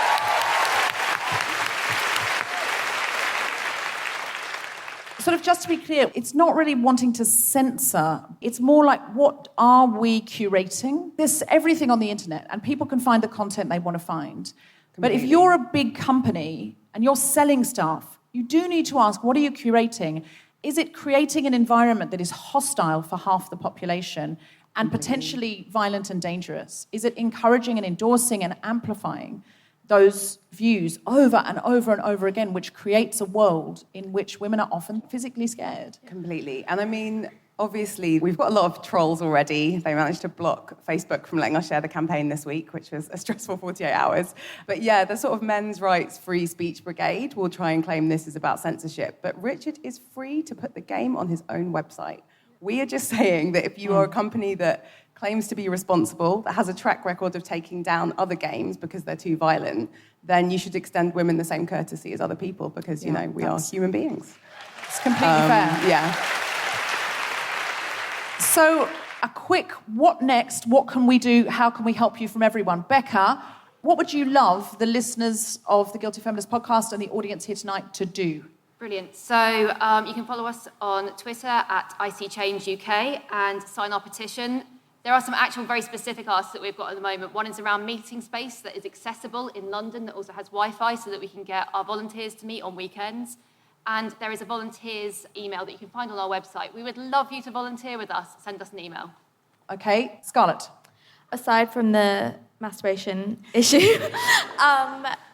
Sort of just to be clear, it's not really wanting to censor. It's more like, what are we curating? There's everything on the internet, and people can find the content they want to find. Completely. But if you're a big company and you're selling stuff, you do need to ask, what are you curating? Is it creating an environment that is hostile for half the population and potentially violent and dangerous? Is it encouraging and endorsing and amplifying those views over and over and over again, which creates a world in which women are often physically scared?
Completely. And obviously, we've got a lot of trolls already. They managed to block Facebook from letting us share the campaign this week, which was a stressful 48 hours. But yeah, the sort of men's rights free speech brigade will try and claim this is about censorship. But Richard is free to put the game on his own website. We are just saying that if you are a company that claims to be responsible, that has a track record of taking down other games because they're too violent, then you should extend women the same courtesy as other people because, we are human beings.
It's completely fair.
Yeah.
So, a quick, what next? What can we do? How can we help you from everyone? Becca, what would you love the listeners of the Guilty Feminist podcast and the audience here tonight to do?
Brilliant. So you can follow us on Twitter at ICChangeUK and sign our petition. There are some actual very specific asks that we've got at the moment. One is around meeting space that is accessible in London, that also has Wi-Fi so that we can get our volunteers to meet on weekends. And there is a volunteers email that you can find on our website. We would love you to volunteer with us. Send us an email.
Okay, Scarlett.
Aside from the masturbation issue,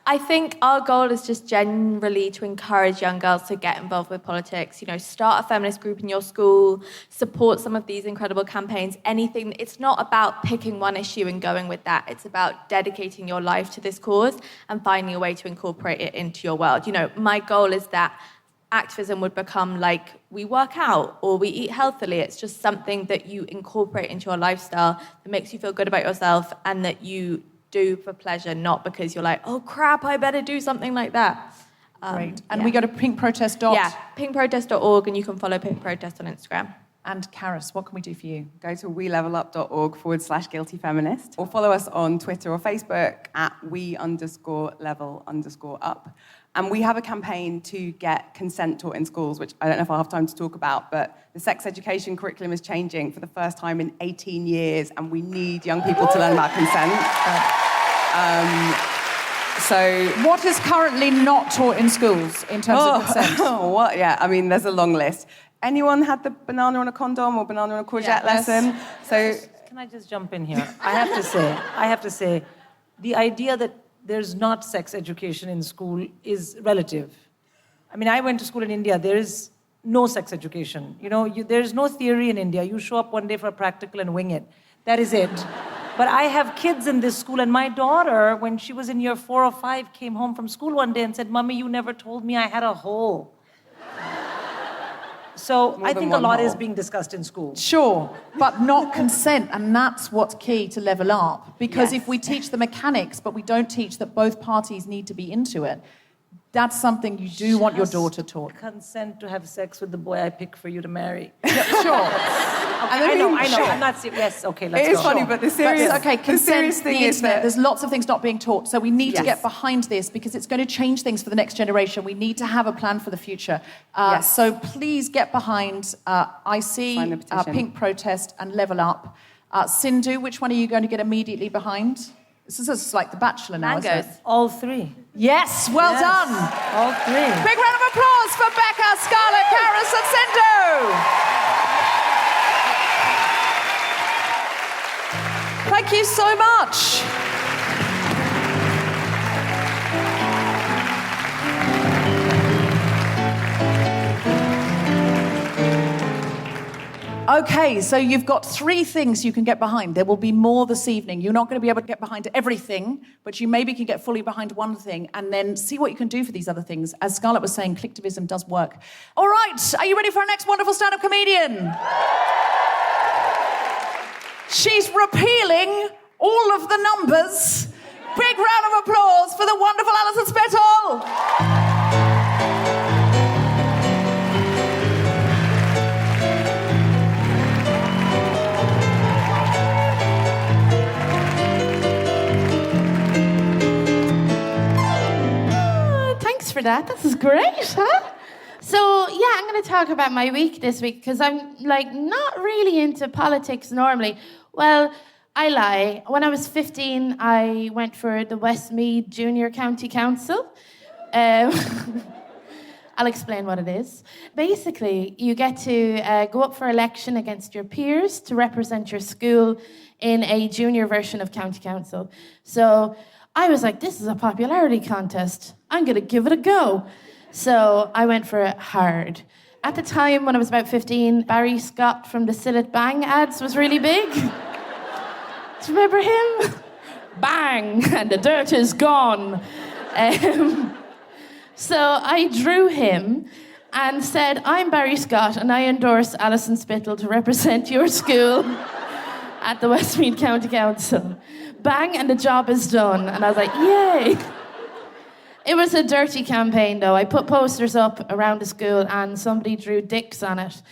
I think our goal is just generally to encourage young girls to get involved with politics. Start a feminist group in your school, support some of these incredible campaigns, anything. It's not about picking one issue and going with that. It's about dedicating your life to this cause and finding a way to incorporate it into your world. My goal is that activism would become like we work out or we eat healthily. It's just something that you incorporate into your lifestyle that makes you feel good about yourself and that you do for pleasure, not because you're like, oh crap, I better do something like that.
Great. And we go to pinkprotest.
Yeah, pinkprotest.org, and you can follow Pink Protest on Instagram.
And Carys, what can we do for you?
Go to welevelup.org/guiltyfeminist or follow us on Twitter or Facebook at @we_level_up. And we have a campaign to get consent taught in schools, which I don't know if I'll have time to talk about, but the sex education curriculum is changing for the first time in 18 years, and we need young people to learn about consent. So
What is currently not taught in schools in terms of consent?
What? Yeah, I mean, there's a long list. Anyone had the banana on a condom or banana on a courgette lesson? So,
Can I just jump in here? I have to say, the idea that there's not sex education in school is relative. I mean, I went to school in India. There is no sex education. There's no theory in India. You show up one day for a practical and wing it. That is it. But I have kids in this school, and my daughter, when she was in year 4 or 5, came home from school one day and said, "Mommy, you never told me I had a hole." So I think a lot is being discussed in school.
Sure, but not consent, and that's what's key to level up. Because
Yes.
if we teach the mechanics, but we don't teach that both parties need to be into it, that's something you do want your daughter taught.
Consent to have sex with the boy I pick for you to marry.
Sure.
I know.
Sure.
I'm not serious. Yes, okay, let's
it
go.
is funny, but the serious,
Okay,
the
consent,
serious
the
thing is
internet,
that...
there's lots of things not being taught. So we need to
Yes.
get behind this because it's going to change things for the next generation. We need to have a plan for the future.
Yes.
So please get behind IC,
Sign the petition.
Pink Protest and Level Up. Sindhu, which one are you going to get immediately behind? This is like The Bachelor now, isn't it?
All three.
Yes, well
Yes,
done.
all three.
Big round of applause for Becca, Scarlett, Carys and Sindhu. Thank you so much. Okay, so you've got 3 things you can get behind. There will be more this evening. You're not going to be able to get behind everything, but you maybe can get fully behind one thing and then see what you can do for these other things. As Scarlett was saying, clicktivism does work. All right, are you ready for our next wonderful stand-up comedian? She's repealing all of the numbers. Big round of applause for the wonderful Alison Spittle.
Thanks for that. This is great, huh? So, yeah, I'm going to talk about my week this week because I'm, not really into politics normally. Well, I lie. When I was 15, I went for the Westmeath Junior County Council. I'll explain what it is. Basically, you get to go up for election against your peers to represent your school in a junior version of county council. So I was like, this is a popularity contest. I'm going to give it a go. So I went for it hard. At the time, when I was about 15, Barry Scott from the Sillet Bang ads was really big. Do you remember him? Bang, and the dirt is gone. So I drew him and said, I'm Barry Scott, and I endorse Alison Spittle to represent your school at the Westmeath County Council. Bang, and the job is done. And I was like, yay. It was a dirty campaign, though. I put posters up around the school and somebody drew dicks on it,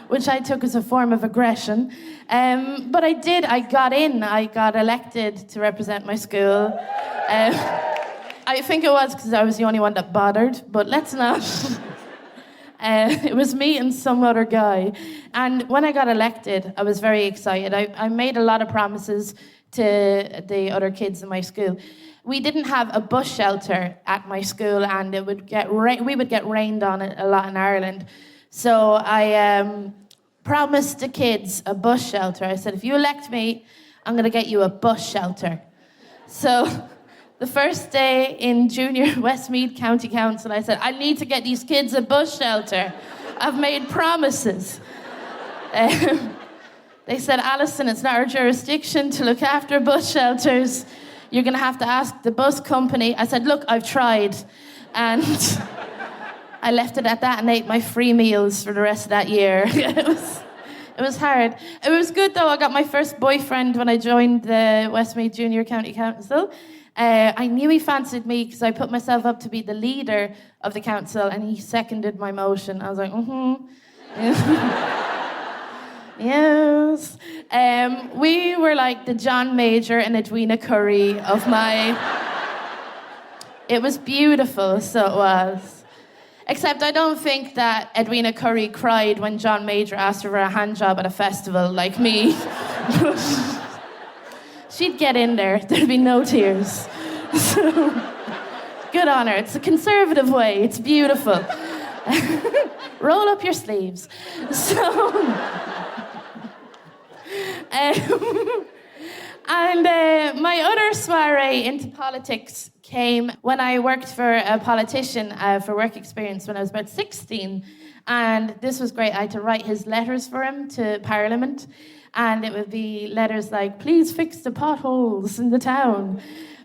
which I took as a form of aggression. But I did. I got in. I got elected to represent my school. I think it was because I was the only one that bothered, but let's not. It was me and some other guy. And when I got elected, I was very excited. I made a lot of promises to the other kids in my school. We didn't have a bus shelter at my school, and we would get rained on a lot in Ireland. So I promised the kids a bus shelter. I said, if you elect me, I'm going to get you a bus shelter. So the first day in Junior Westmeath County Council, I said, I need to get these kids a bus shelter. I've made promises. They said, Alison, it's not our jurisdiction to look after bus shelters. You're going to have to ask the bus company. I said, look, I've tried. And I left it at that and ate my free meals for the rest of that year. It was hard. It was good, though. I got my first boyfriend when I joined the Westmeath Junior County Council. I knew he fancied me because I put myself up to be the leader of the council, and he seconded my motion. I was like, Yes. We were like the John Major and Edwina Curry of my... It was beautiful, so it was. Except I don't think that Edwina Curry cried when John Major asked her for a hand job at a festival like me. she'd get in there. There'd be no tears. So, good on her. It's a conservative way. It's beautiful. Roll up your sleeves. So, my other soiree into politics came when I worked for a politician for work experience when I was about 16. And this was great. I had to write his letters for him to Parliament. And it would be letters like, please fix the potholes in the town.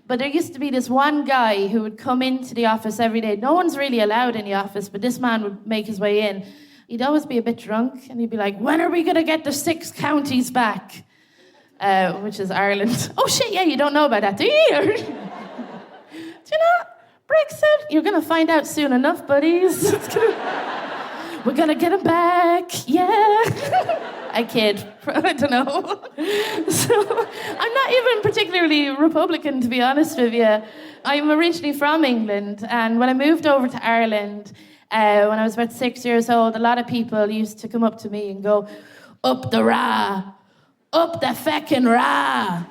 But there used to be this one guy who would come into the office every day. No one's really allowed in the office, but this man would make his way in. He'd always be a bit drunk, and he'd be like, when are we going to get the 6 counties back? Which is Ireland. Oh, shit, yeah, you don't know about that, do you? Do you know, Brexit? You're going to find out soon enough, buddies. We're going to get them back, yeah. I kid. I don't know. So I'm not even particularly Republican, to be honest with you. I'm originally from England, and when I moved over to Ireland, when I was about 6 years old, a lot of people used to come up to me and go, up the Ra, up the feckin' Ra.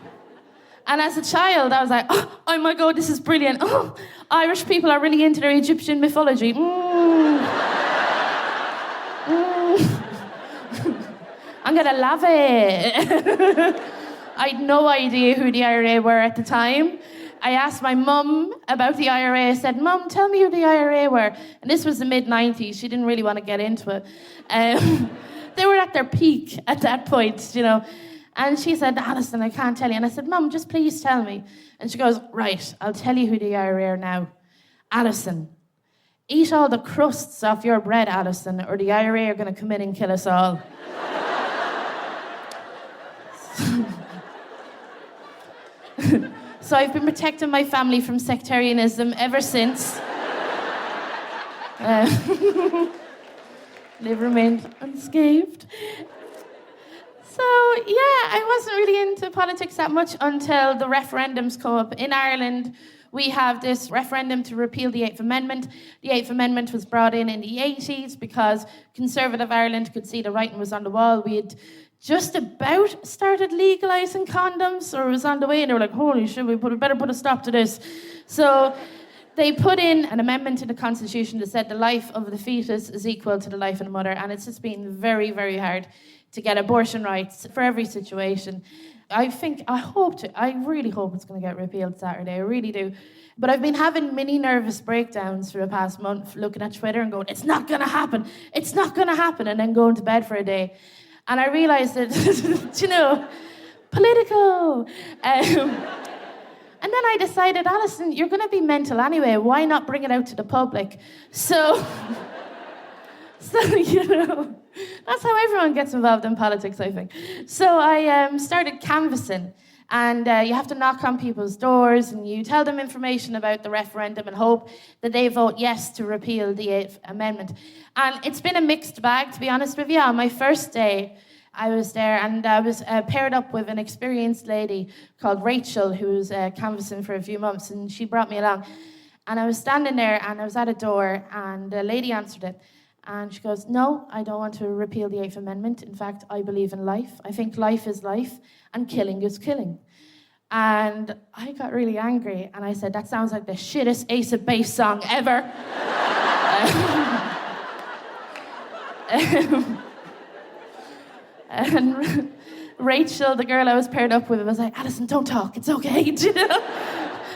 And as a child, I was like, oh my God, this is brilliant. Oh, Irish people are really into their Egyptian mythology. I'm gonna love it. I had no idea who the IRA were at the time. I asked my mum about the IRA. I said, Mum, tell me who the IRA were. And this was the mid-90s. She didn't really want to get into it. They were at their peak at that point, you know. And she said, Alison, I can't tell you. And I said, Mum, just please tell me. And she goes, right, I'll tell you who the IRA are now. Alison, eat all the crusts off your bread, Alison, or the IRA are going to come in and kill us all. So I've been protecting my family from sectarianism ever since. They've remained unscathed. So, yeah, I wasn't really into politics that much until the referendums come up. In Ireland, we have this referendum to repeal the 8th Amendment. The 8th Amendment was brought in the 80s because conservative Ireland could see the writing was on the wall. We had just about started legalising condoms, or it was on the way, and they were like, holy shit, we better put a stop to this. So they put in an amendment to the Constitution that said the life of the fetus is equal to the life of the mother, and it's just been very, very hard to get abortion rights for every situation. I really hope it's going to get repealed Saturday, I really do. But I've been having mini nervous breakdowns for the past month, looking at Twitter and going, it's not going to happen, and then going to bed for a day. And I realised that, you know, political. And then I decided, Alison, you're going to be mental anyway. Why not bring it out to the public? So you know, that's how everyone gets involved in politics, I think. So I started canvassing. And you have to knock on people's doors and you tell them information about the referendum and hope that they vote yes to repeal the 8th Amendment. And it's been a mixed bag, to be honest with you. On my first day, I was there and I was paired up with an experienced lady called Rachel who was canvassing for a few months, and she brought me along. And I was standing there and I was at a door and the lady answered it. And she goes, no, I don't want to repeal the 8th Amendment. In fact, I believe in life. I think life is life and killing is killing. And I got really angry and I said, that sounds like the shittest Ace of Base song ever. And Rachel, the girl I was paired up with, was like, Alison, don't talk, it's okay, you know?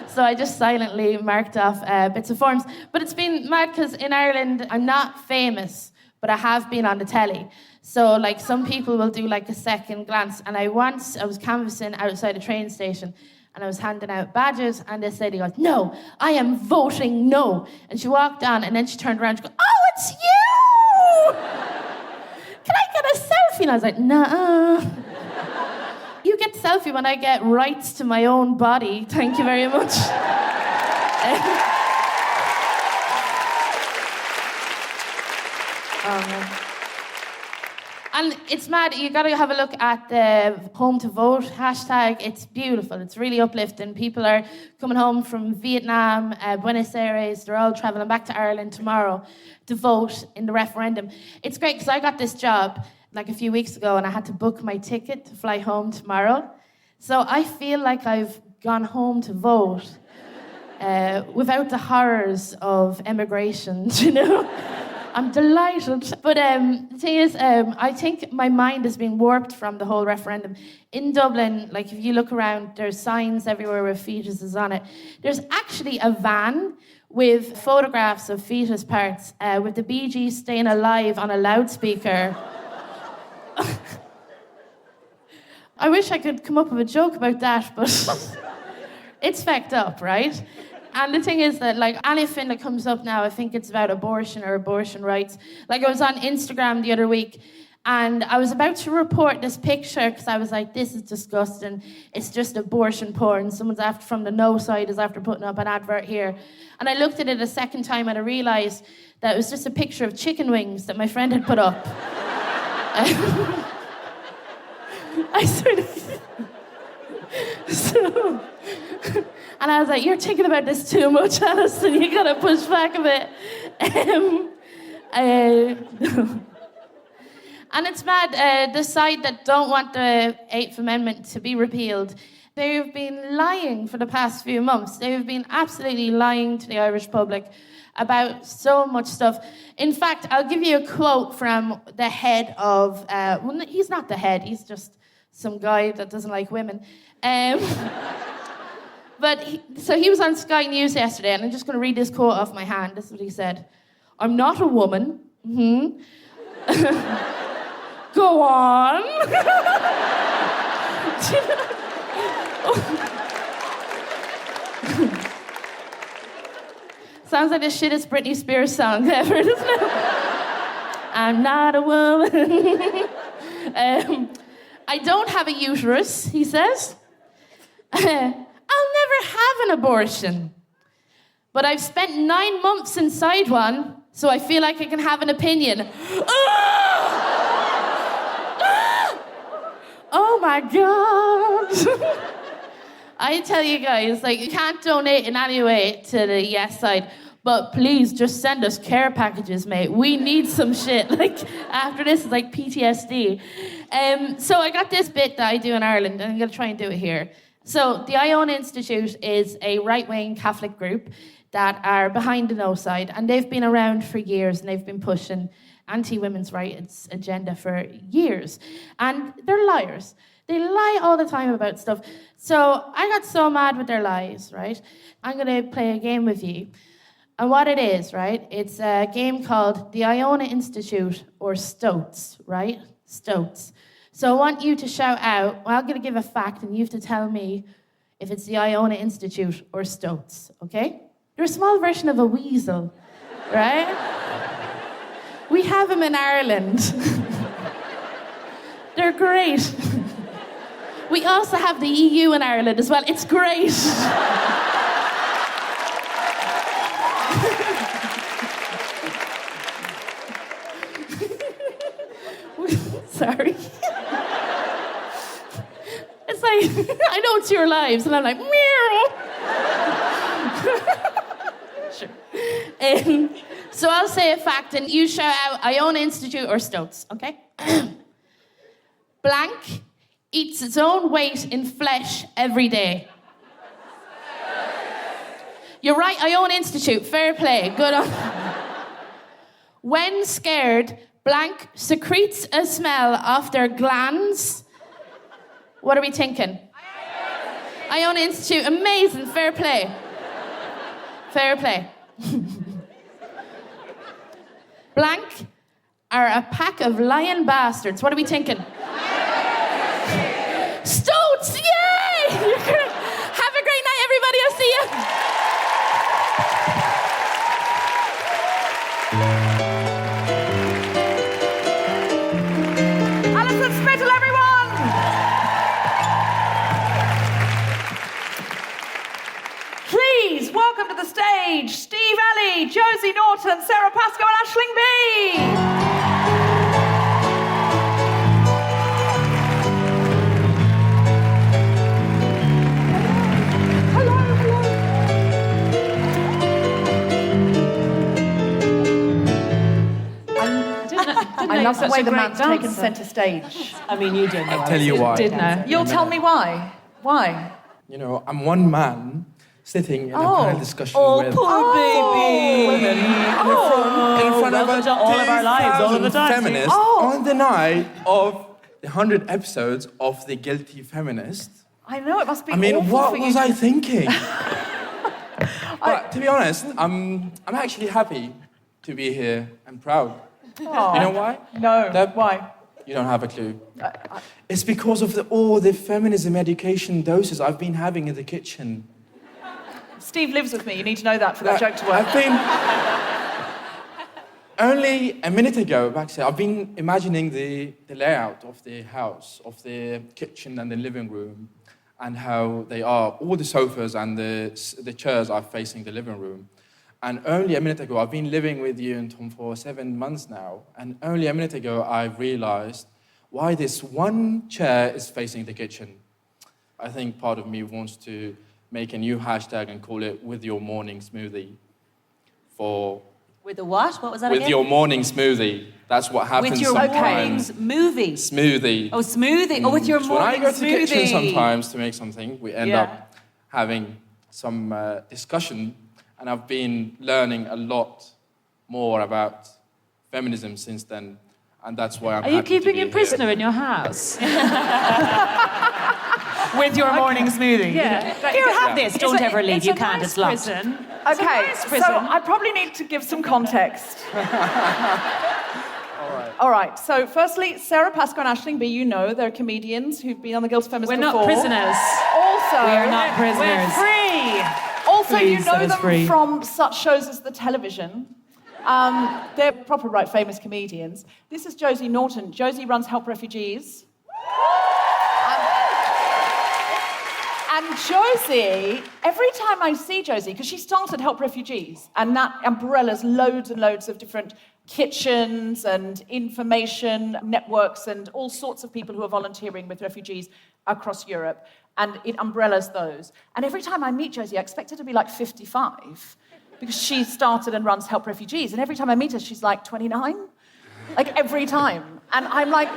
So I just silently marked off bits of forms. But it's been mad because in Ireland, I'm not famous, but I have been on the telly. So like some people will do like a second glance. And I was canvassing outside a train station and I was handing out badges and this lady goes, no, I am voting no. And she walked on and then she turned around and she goes, oh, it's you! Can I get a selfie? And I was like, nah. You get a selfie when I get rights to my own body. Thank you very much. And it's mad, you gotta have a look at the Home to Vote hashtag. It's beautiful, it's really uplifting. People are coming home from Vietnam, Buenos Aires, they're all traveling back to Ireland tomorrow to vote in the referendum. It's great because I got this job like a few weeks ago and I had to book my ticket to fly home tomorrow. So I feel like I've gone home to vote without the horrors of emigration, you know? I'm delighted. But the thing is, I think my mind has been warped from the whole referendum. In Dublin, like if you look around, there's signs everywhere with fetuses on it. There's actually a van with photographs of fetus parts with the Bee Gees staying alive on a loudspeaker. I wish I could come up with a joke about that, but it's fucked up, right? And the thing is that, like, anything that comes up now, I think it's about abortion or abortion rights. Like, I was on Instagram the other week, and I was about to report this picture because I was like, this is disgusting. It's just abortion porn. Someone's after, from the no side, is after putting up an advert here. And I looked at it a second time, and I realised that it was just a picture of chicken wings that my friend had put up. I sort of... So... And I was like, you're thinking about this too much, Alison. You gotta push back a bit. And it's mad. The side that don't want the 8th Amendment to be repealed, they've been lying for the past few months. They've been absolutely lying to the Irish public about so much stuff. In fact, I'll give you a quote from the head of... well, he's not the head. He's just some guy that doesn't like women. But he was on Sky News yesterday, and I'm just going to read this quote off my hand. This is what he said. I'm not a woman. Mm-hmm. Go on. Sounds like the shittest Britney Spears song ever, doesn't it? I'm not a woman. I don't have a uterus, he says. I'll never have an abortion. But I've spent 9 months inside one, so I feel like I can have an opinion. Oh my God. I tell you guys, like, you can't donate in any way to the yes side, but please just send us care packages, mate. We need some shit. Like, after this is like PTSD. So I got this bit that I do in Ireland, and I'm going to try and do it here. So the Iona Institute is a right-wing Catholic group that are behind the no side, and they've been around for years, and they've been pushing anti-women's rights agenda for years. And they're liars. They lie all the time about stuff. So I got so mad with their lies, right? I'm going to play a game with you. And what it is, right? It's a game called the Iona Institute, or Stoats, right? Stoats. So I want you to shout out, well, I'm going to give a fact, and you have to tell me if it's the Iona Institute or Stoats, okay? They're a small version of a weasel, right? We have them in Ireland. They're great. We also have the EU in Ireland as well. It's great. Sorry. It's like, I know it's your lives, and I'm like, meow. Sure. So I'll say a fact, and you shout out Iona Institute or Stoats, okay? Blank eats its own weight in flesh every day. You're right, Iona Institute, fair play, good on. When scared, blank secretes a smell off their glands. What are we thinking? Iona Institute, amazing, fair play. Fair play. Blank are a pack of lying bastards. What are we thinking? Stoats, yay! Have a great night, everybody. I'll see you.
Alison, Spittle, everyone! Please welcome to the stage Steve, Ali, Josie, Naughton, Sara, Pasco, and Aisling B. I love the way the man's taken centre stage.
I mean, you did know.
I'll tell you why.
Did know.
You'll tell me why. Why?
You know, I'm one man sitting in a panel discussion with
poor baby.
women in front of
all of our lives, all of the time.
feminists on the night of the 100 episodes of the Guilty Feminist.
I know, it must be
I mean,
awful
what
for
was
you.
I thinking? But to be honest, I'm actually happy to be here and proud.
Aw.
You know why?
No,
Deb?
why?
You don't have a clue. It's because of all the feminism education doses I've been having in the kitchen.
Steve lives with me, you need to know that for that joke to work.
I've been... Only a minute ago, back I've been imagining the layout of the house, of the kitchen and the living room, and how they are. All the sofas and the chairs are facing the living room. And only a minute ago, I've been living with you and Tom for 7 months now, and only a minute ago, I realized why this one chair is facing the kitchen. I think part of me wants to make a new hashtag and call it With Your Morning Smoothie.
With the what? What was that
With
again?
your morning smoothie. That's what happens
With your
sometimes.
morning's movie.
Smoothie.
Oh, smoothie. Oh, with your
So
morning
when I go to the kitchen
smoothie.
sometimes to make something, we end up having some discussion, and I've been learning a lot more about feminism since then, and that's why I'm
Are you
happy to
keeping
be
him
here.
prisoner in your house? With your morning smoothie.
Yeah.
Here, have this. Don't ever leave. You can't.
Nice
It's locked.
prison.
It's a
Okay,
nice
so
prison.
I probably need to give some context. All right, so firstly, Sara, Pasco and Aisling B, you know, they're comedians who've been on the Guilty Feminist
We're
before.
not prisoners.
Also,
We are not prisoners.
We're free. Also,
Please
you know
set us
them
free.
from such shows as The Television. They're proper, right, famous comedians. This is Josie Naughton. Josie runs Help Refugees. And Josie, every time I see Josie, because she started Help Refugees, and that umbrella's loads and loads of different kitchens and information networks and all sorts of people who are volunteering with refugees across Europe, and it umbrellas those. And every time I meet Josie, I expect her to be like 55, because she started and runs Help Refugees, and every time I meet her, she's like 29. Like, every time. And I'm like,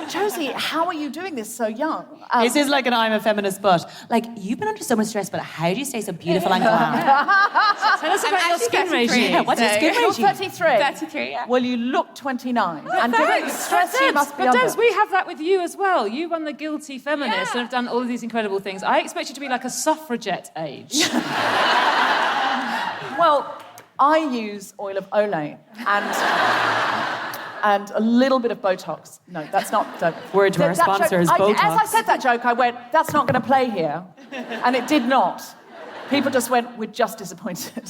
Josie, how are you doing this so young?
This is like an I'm a feminist but. Like, you've been under so much stress, but how do you stay so beautiful and calm?
Tell us about your skin
33.
regime.
Yeah, what's your skin
You're
regime?
33.
33, yeah.
Well, you look 29. And given the stress you must be
But
under.
Debs, we have that with you as well. You run the Guilty Feminist and have done all of these incredible things. I expect you to be like a suffragette age.
Well, I use oil of Olay and a little bit of Botox. No, that's not...
Word to our sponsor is Botox.
As I said that joke, I went, that's not going to play here. And it did not. People just went, we're just disappointed.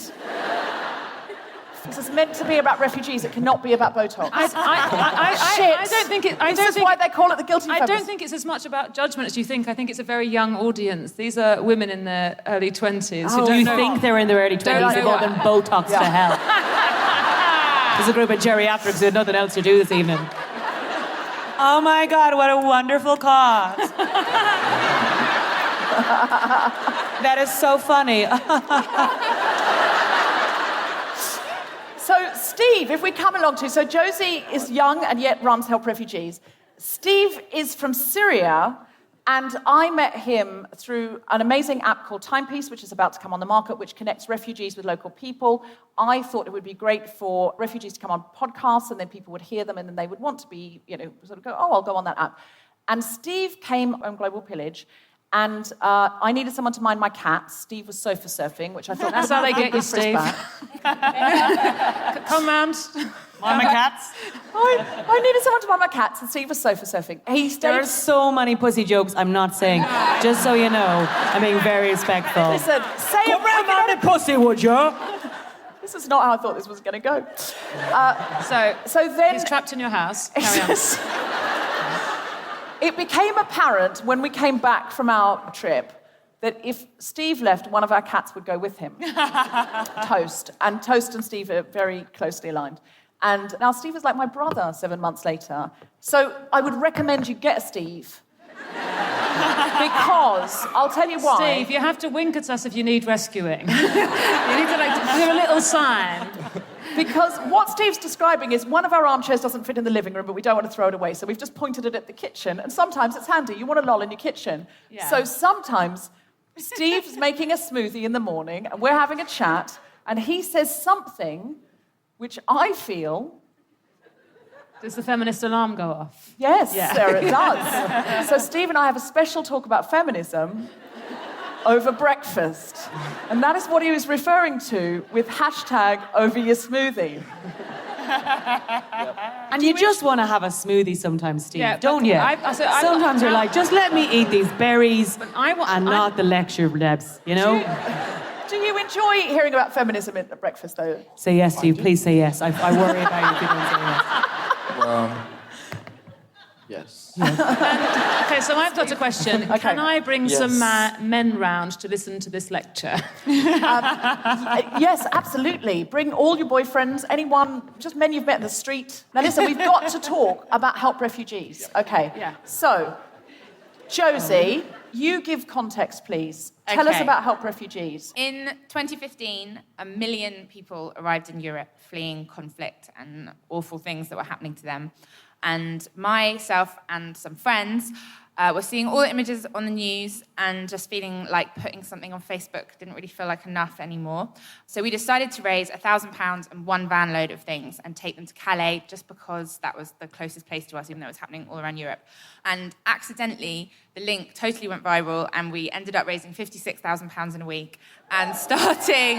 This is meant to be about refugees. It cannot be about Botox.
I don't think it.
This is why they call it the Guilty
I
Feminist.
don't think it's as much about judgment as you think. I think it's a very young audience. These are women in their early 20s who
Do
don't
you
know.
think they're in their early 20s who've all been Botox to hell? There's a group of geriatrics who had nothing else to do this evening. Oh my God, what a wonderful cause. That is so funny.
So, Steve, if we come along to... So, Josie is young and yet runs Help Refugees. Steve is from Syria, and I met him through an amazing app called Timepiece, which is about to come on the market, which connects refugees with local people. I thought it would be great for refugees to come on podcasts, and then people would hear them, and then they would want to be, sort of go, oh, I'll go on that app. And Steve came on Global Pillage, and I needed someone to mind my cats. Steve was sofa surfing, which I thought...
That's how they get you, Steve. Come round.
Mind my cats.
I needed someone to mind my cats, and Steve was sofa surfing. He stayed...
There are so many pussy jokes I'm not saying. Just so you know, I'm being very respectful.
Listen, say
Come round on the pussy, would you?
This is not how I thought this was going to go.
So
then...
he's trapped in your house. Carry on.
It became apparent when we came back from our trip that if Steve left, one of our cats would go with him. Toast. And Toast and Steve are very closely aligned. And now Steve is like my brother 7 months later. So I would recommend you get a Steve. Because, I'll tell you why.
Steve, you have to wink at us if you need rescuing. You need to give a little sign.
Because what Steve's describing is one of our armchairs doesn't fit in the living room, but we don't want to throw it away, so we've just pointed it at the kitchen. And sometimes it's handy. You want to loll in your kitchen.
Yeah.
So sometimes Steve's making a smoothie in the morning, and we're having a chat, and he says something which I feel...
Does the feminist alarm go off?
Yes,
Yeah.
Sarah, it does. So Steve and I have a special talk about feminism over breakfast. And that is what he was referring to with hashtag over your smoothie.
And you just want to have a smoothie sometimes, Steve,
Yeah,
don't you? Sometimes you're like, just let me eat these berries and not the lecture, Debs, you know?
Do you enjoy hearing about feminism at breakfast, though?
Say yes, Steve, please say yes. I worry about you if you don't say yes.
Yes.
Okay, so I've got a question.
Okay.
Can I bring some men round to listen to this lecture?
Yes, absolutely. Bring all your boyfriends, anyone, just men you've met in the street. Now listen, we've got to talk about help refugees. Okay.
Yeah.
So, Josie, you give context, please. Tell us
Okay.
about help refugees.
In 2015, 1 million people arrived in Europe fleeing conflict and awful things that were happening to them. And myself and some friends were seeing all the images on the news and just feeling like putting something on Facebook didn't really feel like enough anymore. So we decided to raise £1,000 and one van load of things and take them to Calais just because that was the closest place to us, even though it was happening all around Europe. And accidentally, the link totally went viral and we ended up raising £56,000 in a week and starting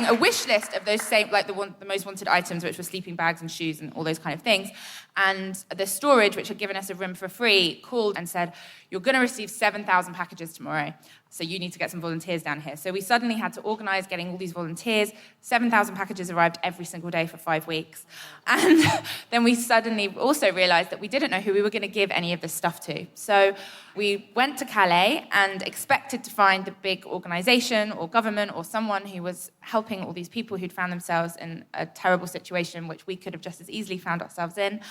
a wish list of those same, like the most wanted items, which were sleeping bags and shoes and all those kind of things. And the storage, which had given us a room for free, called and said, you're going to receive 7,000 packages tomorrow, so you need to get some volunteers down here. So we suddenly had to organise getting all these volunteers. 7,000 packages arrived every single day for 5 weeks. And then we suddenly also realised that we didn't know who we were going to give any of this stuff to. So we went to Calais and expected to find the big organisation or government or someone who was helping all these people who'd found themselves in a terrible situation, which we could have just as easily found ourselves in.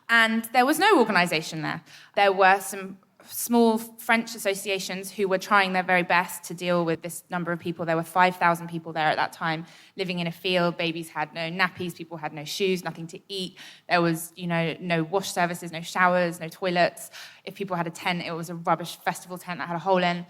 And there was no organisation there. There were some small French associations who were trying their very best to deal with this number of people. There were 5,000 people there at that time living in a field. Babies had no nappies, people had no shoes, nothing to eat. There was, no wash services, no showers, no toilets. If people had a tent, it was a rubbish festival tent that had a hole in.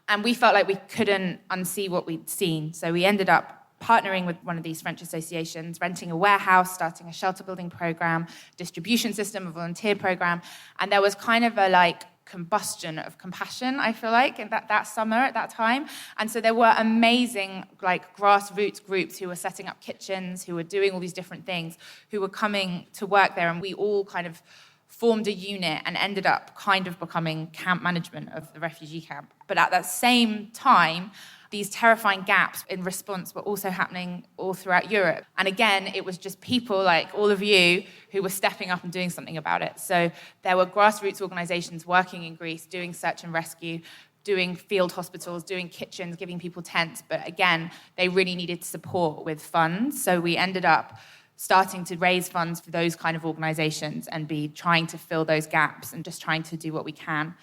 And we felt like we couldn't unsee what we'd seen. So we ended up partnering with one of these French associations, renting a warehouse, starting a shelter building program, distribution system, a volunteer program. And there was kind of a combustion of compassion, I feel like, in that summer at that time. And so there were amazing grassroots groups who were setting up kitchens, who were doing all these different things, who were coming to work there. And we all kind of formed a unit and ended up kind of becoming camp management of the refugee camp. But at that same time, these terrifying gaps in response were also happening all throughout Europe. And again, it was just people like all of you who were stepping up and doing something about it. So there were grassroots organisations working in Greece, doing search and rescue, doing field hospitals, doing kitchens, giving people tents. But again, they really needed support with funds. So we ended up starting to raise funds for those kind of organisations and be trying to fill those gaps and just trying to do what we can.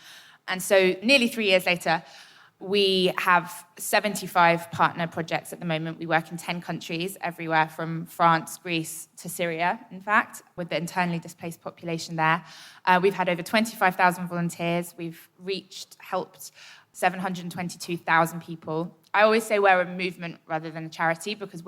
And so nearly 3 years later, we have 75 partner projects at the moment. We work in 10 countries, everywhere from France, Greece to Syria, in fact, with the internally displaced population there. We've had over 25,000 volunteers. We've helped 722,000 people. I always say we're a movement rather than a charity because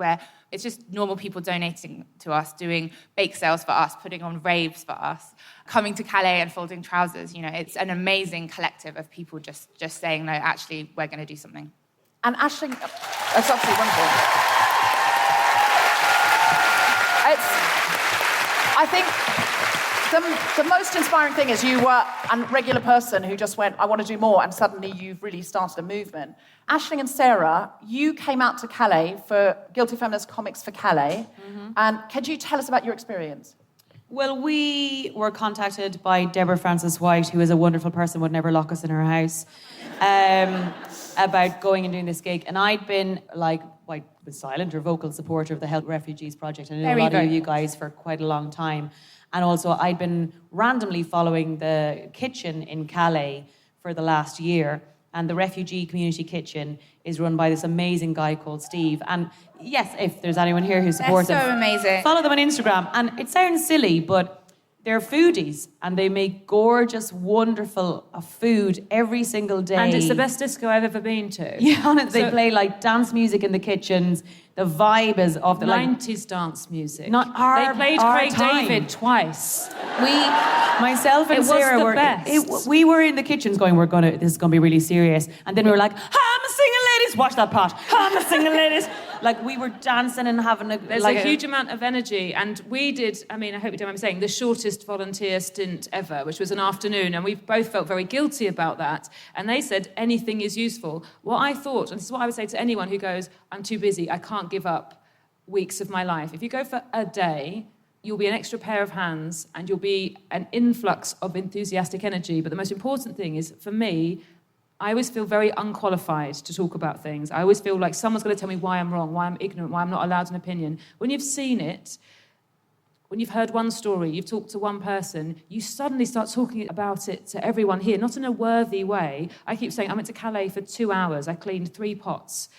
it's just normal people donating to us, doing bake sales for us, putting on raves for us, coming to Calais and folding trousers. It's an amazing collective of people just saying, no, actually, we're going to do something.
And Aisling, that's absolutely wonderful. I think the most inspiring thing is you were a regular person who just went, I want to do more, and suddenly you've really started a movement. Aisling and Sara, you came out to Calais for Guilty Feminist Comics for Calais, and could you tell us about your experience?
Well, we were contacted by Deborah Frances White, who is a wonderful person, would never lock us in her house, about going and doing this gig. And I'd been the silent or vocal supporter of the Help Refugees Project. I knew a lot of you guys for quite a long time. And also I'd been randomly following the kitchen in Calais for the last year. And the refugee community kitchen is run by this amazing guy called Steve. And yes, if there's anyone here who supports
They're so
them,
amazing.
follow them on Instagram. And it sounds silly, but they're foodies and they make gorgeous, wonderful food every single day.
And it's the best disco I've ever been to.
Yeah, honestly, they play like dance music in the kitchens. The vibe is of the
90s dance music.
Not our
They played
our
Craig
time.
David twice.
Myself and
It was
Sara
the
were.
best.
We were in the kitchens going, this is going to be really serious, and then we were like, "I'm a singing ladies, watch that pot. I'm a singing ladies." Like we were dancing and having a.
There's a huge amount of energy, and we did. I mean, I hope you don't mind me saying, the shortest volunteer stint ever, which was an afternoon, and we both felt very guilty about that. And they said anything is useful. What I thought, and this is what I would say to anyone who goes, "I'm too busy, I can't give up weeks of my life." If you go for a day, you'll be an extra pair of hands and you'll be an influx of enthusiastic energy. But the most important thing is, for me, I always feel very unqualified to talk about things. I always feel like someone's going to tell me why I'm wrong, why I'm ignorant, why I'm not allowed an opinion. When you've seen it, when you've heard one story, you've talked to one person, you suddenly start talking about it to everyone here, not in a worthy way. I keep saying, I went to Calais for 2 hours, I cleaned 3 pots.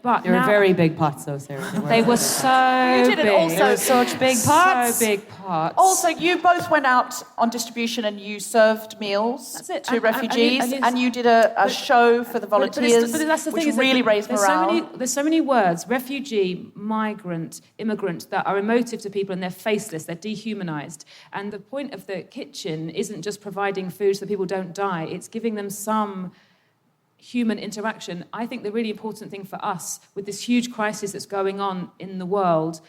But
They were very big pots, though, Sarah.
They were so
You did it
big.
also.
They were such big pots.
So big pots.
Also, you both went out on distribution and you served meals
That's it.
to
And
refugees,
it's-
and you did a show for the volunteers,
but that's the
which
thing, is that
really raised
there's
morale.
there's so many words, refugee, migrant, immigrant, that are emotive to people, and they're faceless, they're dehumanised. And the point of the kitchen isn't just providing food so that people don't die, it's giving them some human interaction. I think the really important thing for us with this huge crisis that's going on in the world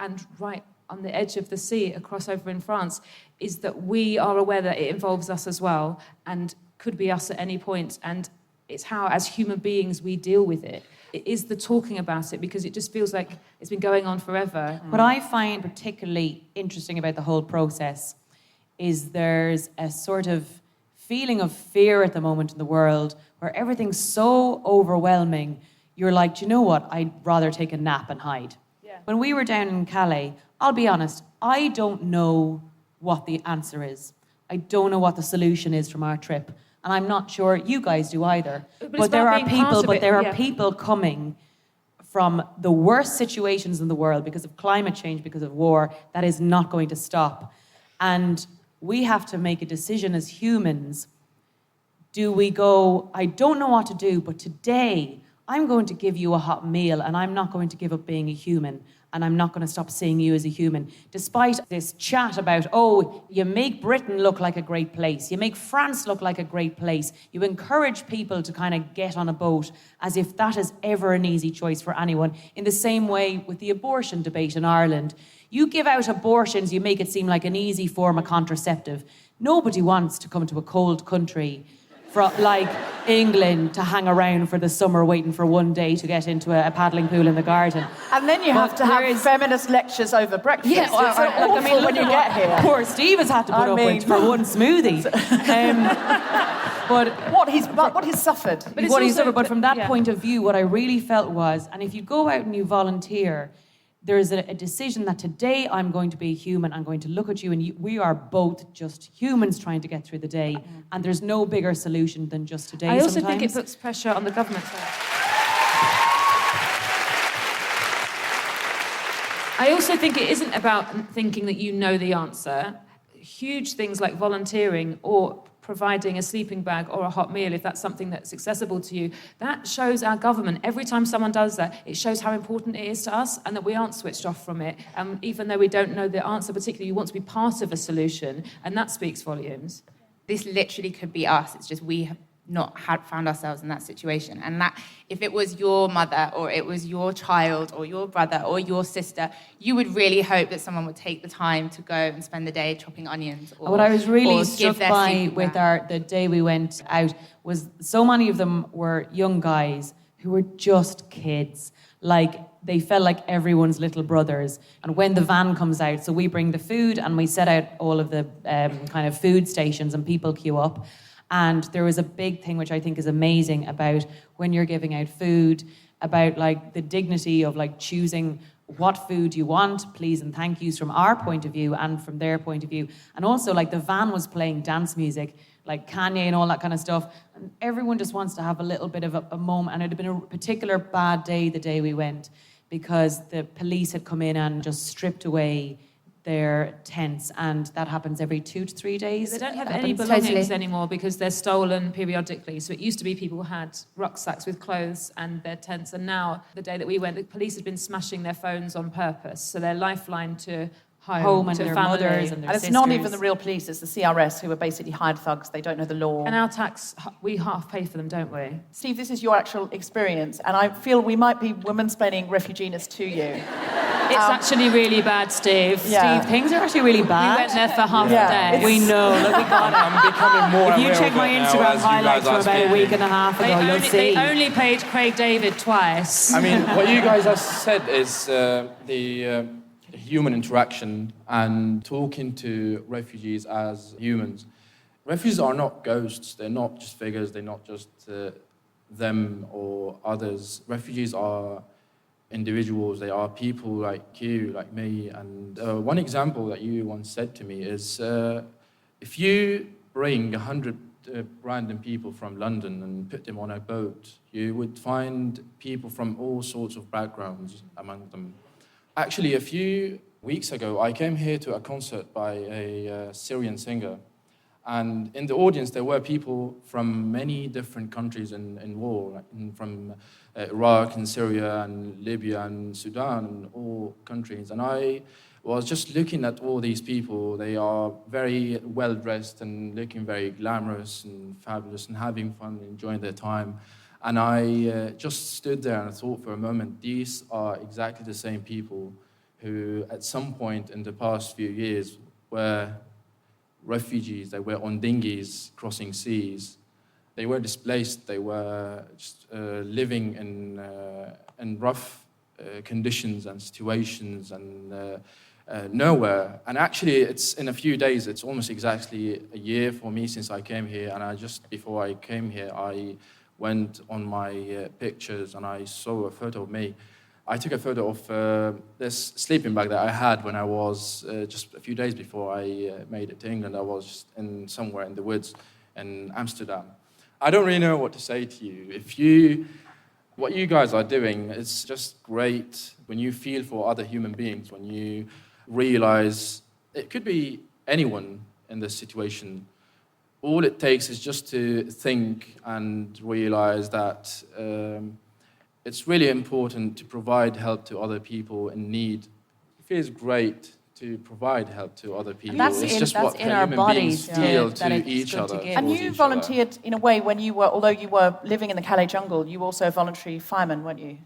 and right on the edge of the sea across over in France is that we are aware that it involves us as well and could be us at any point, and it's how as human beings we deal with it. It is the talking about it, because it just feels like it's been going on forever.
What I find particularly interesting about the whole process is there's a sort of feeling of fear at the moment in the world where everything's so overwhelming, you're like, do you know what? I'd rather take a nap and hide. Yeah. When we were down in Calais, I'll be honest, I don't know what the answer is. I don't know what the solution is from our trip. And I'm not sure you guys do either.
But there are
people coming from the worst situations in the world because of climate change, because of war, that is not going to stop. And we have to make a decision as humans. Do we go, I don't know what to do, but today I'm going to give you a hot meal and I'm not going to give up being a human and I'm not going to stop seeing you as a human. Despite this chat about, you make Britain look like a great place, you make France look like a great place, you encourage people to kind of get on a boat as if that is ever an easy choice for anyone. In the same way with the abortion debate in Ireland, you give out abortions, you make it seem like an easy form of contraceptive. Nobody wants to come to a cold country like England to hang around for the summer waiting for one day to get into a paddling pool in the garden.
And then you have to have feminist lectures over breakfast.
Yeah,
It's awful when you get here.
Poor Steve has had to put up with for one smoothie. But
what he's suffered.
But from that point of view, what I really felt was, and if you go out and you volunteer, there's a decision that today I'm going to be a human, I'm going to look at you, and we are both just humans trying to get through the day, and there's no bigger solution than just today.
I also think it puts pressure on the government. I also think it isn't about thinking that you know the answer. Huge things like volunteering or providing a sleeping bag or a hot meal, if that's something that's accessible to you, that shows our government, every time someone does that, it shows how important it is to us and that we aren't switched off from it. Even though we don't know the answer particularly, you want to be part of a solution, and that speaks volumes.
This literally could be us. It's just we have not found ourselves in that situation. And that if it was your mother or it was your child or your brother or your sister, you would really hope that someone would take the time to go and spend the day chopping onions. Or,
what I was really struck by with
the
the day we went out was so many of them were young guys who were just kids. Like, they felt like everyone's little brothers. And when the van comes out, so we bring the food and we set out all of the kind of food stations and people queue up. And there was a big thing which I think is amazing about when you're giving out food, about like the dignity of like choosing what food you want, please and thank yous from our point of view and from their point of view. And also like the van was playing dance music, like Kanye and all that kind of stuff. And everyone just wants to have a little bit of a moment. And it had been a particular bad day the day we went because the police had come in and just stripped away their tents, and that happens every 2 to 3 days.
They don't have any belongings anymore because they're stolen periodically. So it used to be people had rucksacks with clothes and their tents, and now, the day that we went, the police had been smashing their phones on purpose. So their lifeline to home and
to
their
families
mothers
and their
And it's not even the real police, it's the CRS who are basically hired thugs. They don't know the law.
And our tax, we half pay for them, don't we?
Steve, this is your actual experience, and I feel we might be womansplaining refugeeness to you.
It's actually really bad, Steve.
Yeah.
Steve, things are actually really bad.
We went there for half
Yeah.
a day.
We know. Look, we got it.
I'm becoming more
If you
aware
check
of
my
it now
Instagram
as you
highlights
guys
from
are
about a
speaking.
week and a half ago, you'll see.
They only paid Craig David twice.
I mean, what you guys have said is the human interaction and talking to refugees as humans. Refugees are not ghosts. They're not just figures. They're not just them or others. Refugees are individuals. They are people like you, like me. And one example that you once said to me is, if you bring 100 random people from London and put them on a boat, you would find people from all sorts of backgrounds among them. Actually, a few weeks ago, I came here to a concert by a Syrian singer. And in the audience, there were people from many different countries in war, like from Iraq and Syria and Libya and Sudan and all countries. And I was just looking at all these people. They are very well-dressed and looking very glamorous and fabulous and having fun, enjoying their time. And I just stood there and thought for a moment, these are exactly the same people who at some point in the past few years were refugees. They were on dinghies crossing seas. They were displaced. They were just living in rough conditions and situations and nowhere. And actually, it's in a few days, it's almost exactly a year for me since I came here. And before I came here, I went on my pictures and I saw a photo of me. I took a photo of this sleeping bag that I had when I was just a few days before I made it to England. I was somewhere in the woods in Amsterdam. I don't really know what to say to you. What you guys are doing is just great when you feel for other human beings, when you realize it could be anyone in this situation. All it takes is just to think and realize that it's really important to provide help to other people in need. It feels great to provide help to other people. It's just what human beings feel to each other.
And you volunteered in a way when although you were living in the Calais jungle, you were also a voluntary fireman, weren't you?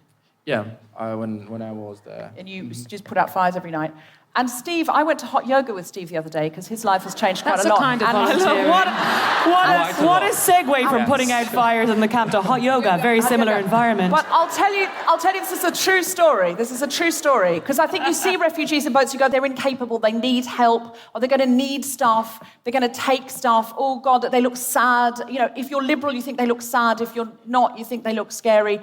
Yeah, when I was there.
And you just put out fires every night. And Steve, I went to hot yoga with Steve the other day because his life has changed quite a lot.
That's a kind of volunteering.
What a segue from putting out fires in the camp to hot yoga. Very similar environment.
But I'll tell you, this is a true story. This is a true story. Because I think you see refugees in boats, you go, they're incapable, they need help, or they're going to need stuff, they're going to take stuff. Oh, God, they look sad. You know, if you're liberal, you think they look sad. If you're not, you think they look scary.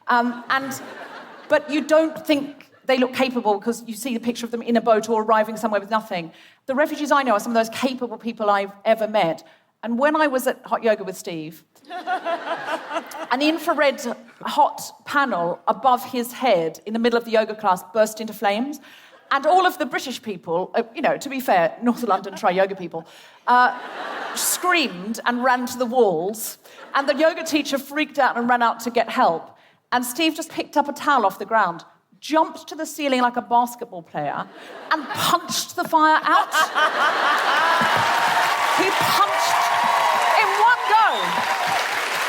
But you don't think they look capable because you see the picture of them in a boat or arriving somewhere with nothing. The refugees I know are some of those capable people I've ever met. And when I was at hot yoga with Steve, an infrared hot panel above his head in the middle of the yoga class burst into flames. And all of the British people, to be fair, North London tri-yoga people, screamed and ran to the walls. And the yoga teacher freaked out and ran out to get help. And Steve just picked up a towel off the ground, jumped to the ceiling like a basketball player, and punched the fire out. He punched in one go.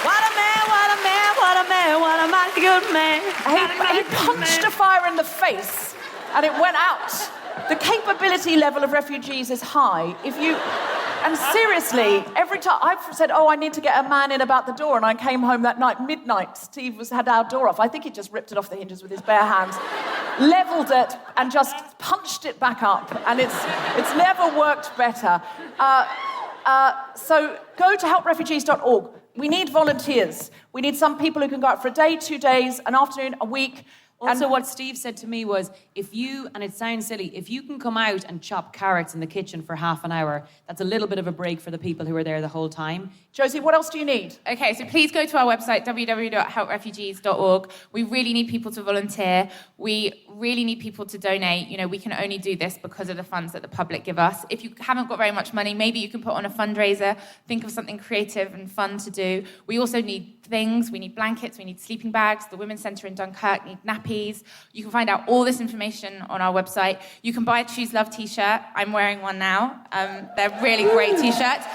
What a man, what a man, what a man, what a mighty good man.
He punched a fire in the face, and it went out. The capability level of refugees is high. And seriously, every time I've said, I need to get a man in about the door, and I came home that night, midnight, Steve had our door off. I think he just ripped it off the hinges with his bare hands, levelled it, and just punched it back up. And it's never worked better. So go to helprefugees.org. We need volunteers. We need some people who can go out for a day, 2 days, an afternoon, a week.
Also, what Steve said to me was, if you, and it sounds silly, if you can come out and chop carrots in the kitchen for half an hour, that's a little bit of a break for the people who are there the whole time.
Josie, what else do you need?
Okay, so please go to our website, www.helprefugees.org. We really need people to volunteer. We really need people to donate. You know, we can only do this because of the funds that the public give us. If you haven't got very much money, maybe you can put on a fundraiser, think of something creative and fun to do. We also need things. We need blankets, we need sleeping bags. The Women's Centre in Dunkirk need nappies. You can find out all this information on our website. You can buy a Choose Love t-shirt. I'm wearing one now. They're really great t-shirts.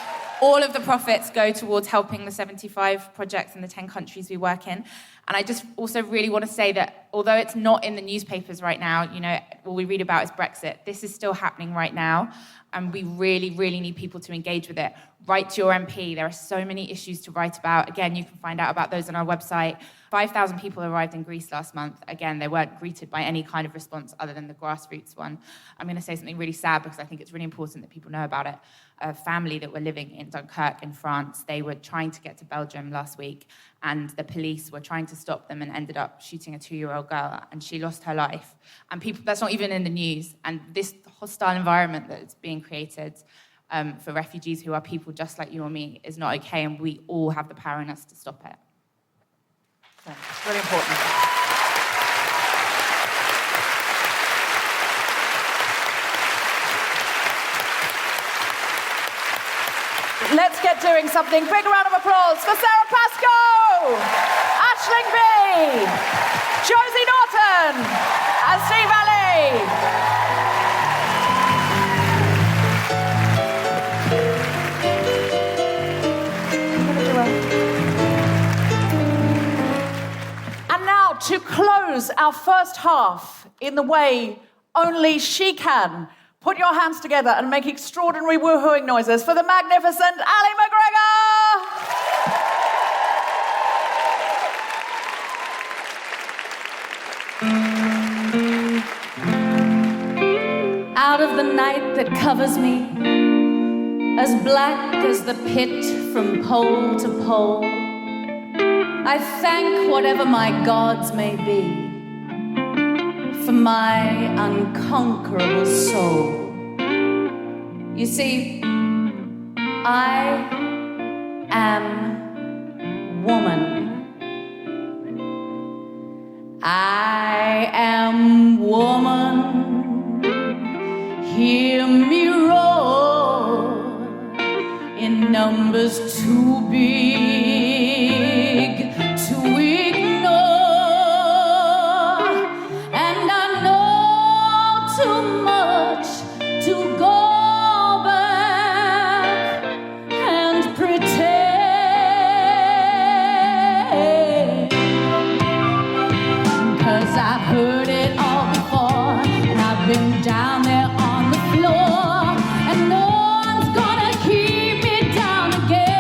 All of the profits go towards helping the 75 projects in the 10 countries we work in. And I just also really want to say that although it's not in the newspapers right now, you know, all we read about is Brexit, this is still happening right now. And we really, really need people to engage with it. Write to your MP. There are so many issues to write about. Again, you can find out about those on our website. 5,000 people arrived in Greece last month. Again, they weren't greeted by any kind of response other than the grassroots one. I'm going to say something really sad because I think it's really important that people know about it. A family that were living in Dunkirk in France, they were trying to get to Belgium last week, and the police were trying to stop them and ended up shooting a 2-year-old girl, and she lost her life. And people, that's not even in the news. And this hostile environment that's being created for refugees who are people just like you or me is not okay, and we all have the power in us to stop it.
So, it's really important. Let's get doing something. Big round of applause for Sara Pasco, Aisling B, Josie Naughton, and Steve Ali. And now, to close our first half in the way only she can, put your hands together and make extraordinary woohooing noises for the magnificent Ali McGregor!
Out of the night that covers me, as black as the pit from pole to pole, I thank whatever my gods may be for my unconquerable soul. You see, I am woman. I am woman. Hear me roar in numbers too big to ignore. And I know too much to go back and pretend. 'Cause I've heard it all before, and I've been down there on the floor, and no one's gonna keep me down again.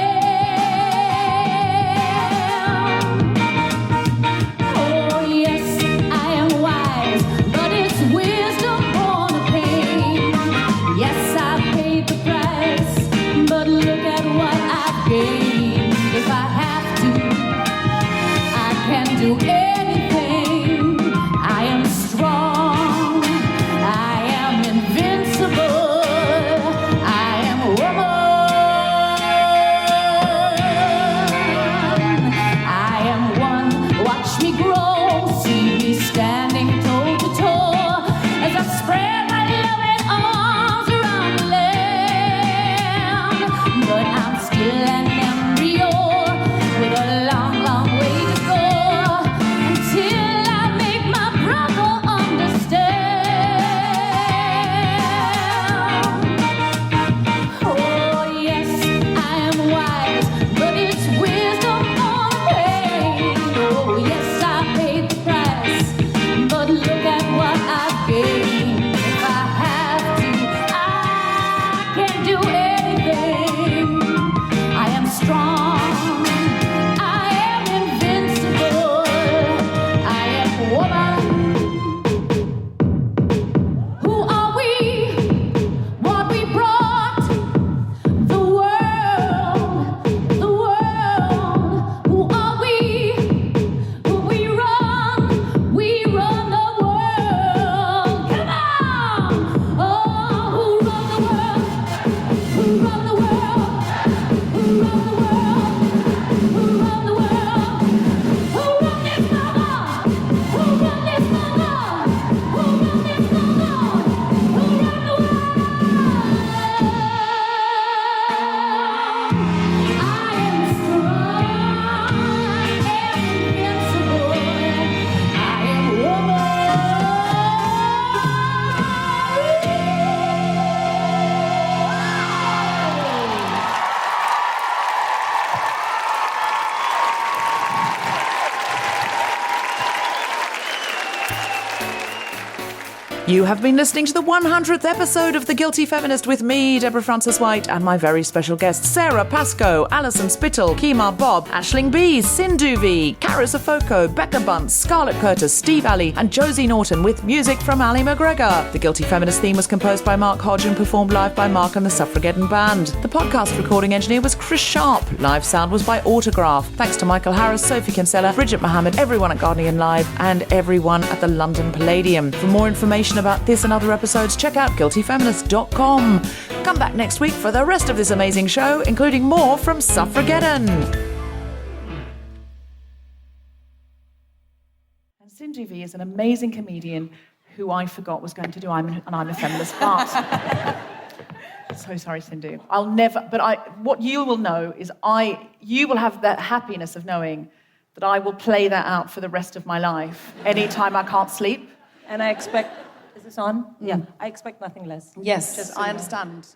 You have been listening to the 100th episode of The Guilty Feminist with me, Deborah Frances White, and my very special guests, Sara, Pasco, Alison, Spittle, Kemar, Bob, Aisling B, Sindhu V, Carys, Afoko, Becca, Bunce, Scarlett, Curtis, Steve Alley, and Josie Naughton, with music from Ali McGregor. The Guilty Feminist theme was composed by Mark Hodge and performed live by Mark and the Suffrageddon Band. The podcast recording engineer was Chris Sharp. Live sound was by Autograph. Thanks to Michael Harris, Sophie Kinsella, Bridget Mohammed, everyone at Guardian Live, and everyone at the London Palladium. For more information about this and other episodes, check out guiltyfeminist.com. Come back next week for the rest of this amazing show, including more from Suffrageddon. And Sindhu V is an amazing comedian who I forgot was going to do I'm a Feminist part. So sorry, Sindhu. I'll never, what you will know is you will have the happiness of knowing that I will play that out for the rest of my life, anytime I can't sleep.
And I expect, is this on? Yeah. I expect nothing less.
Yes, I understand.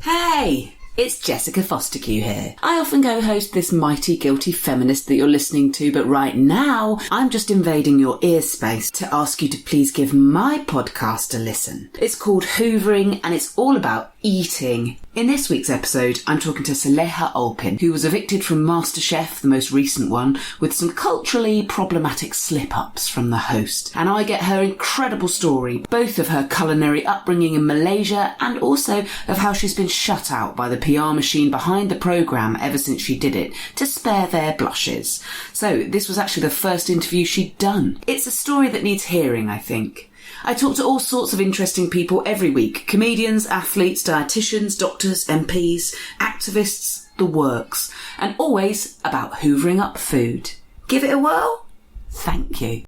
Hey, it's Jessica Fosterkew here. I often co-host this mighty Guilty Feminist that you're listening to, but right now I'm just invading your ear space to ask you to please give my podcast a listen. It's called Hoovering and it's all about eating. In this week's episode, I'm talking to Saleha Alpin, who was evicted from MasterChef, the most recent one, with some culturally problematic slip-ups from the host. And I get her incredible story, both of her culinary upbringing in Malaysia and also of how she's been shut out by the PR machine behind the programme ever since she did it, to spare their blushes. So this was actually the first interview she'd done. It's a story that needs hearing, I think. I talk to all sorts of interesting people every week. Comedians, athletes, dietitians, doctors, MPs, activists, the works. And always about hoovering up food. Give it a whirl? Thank you.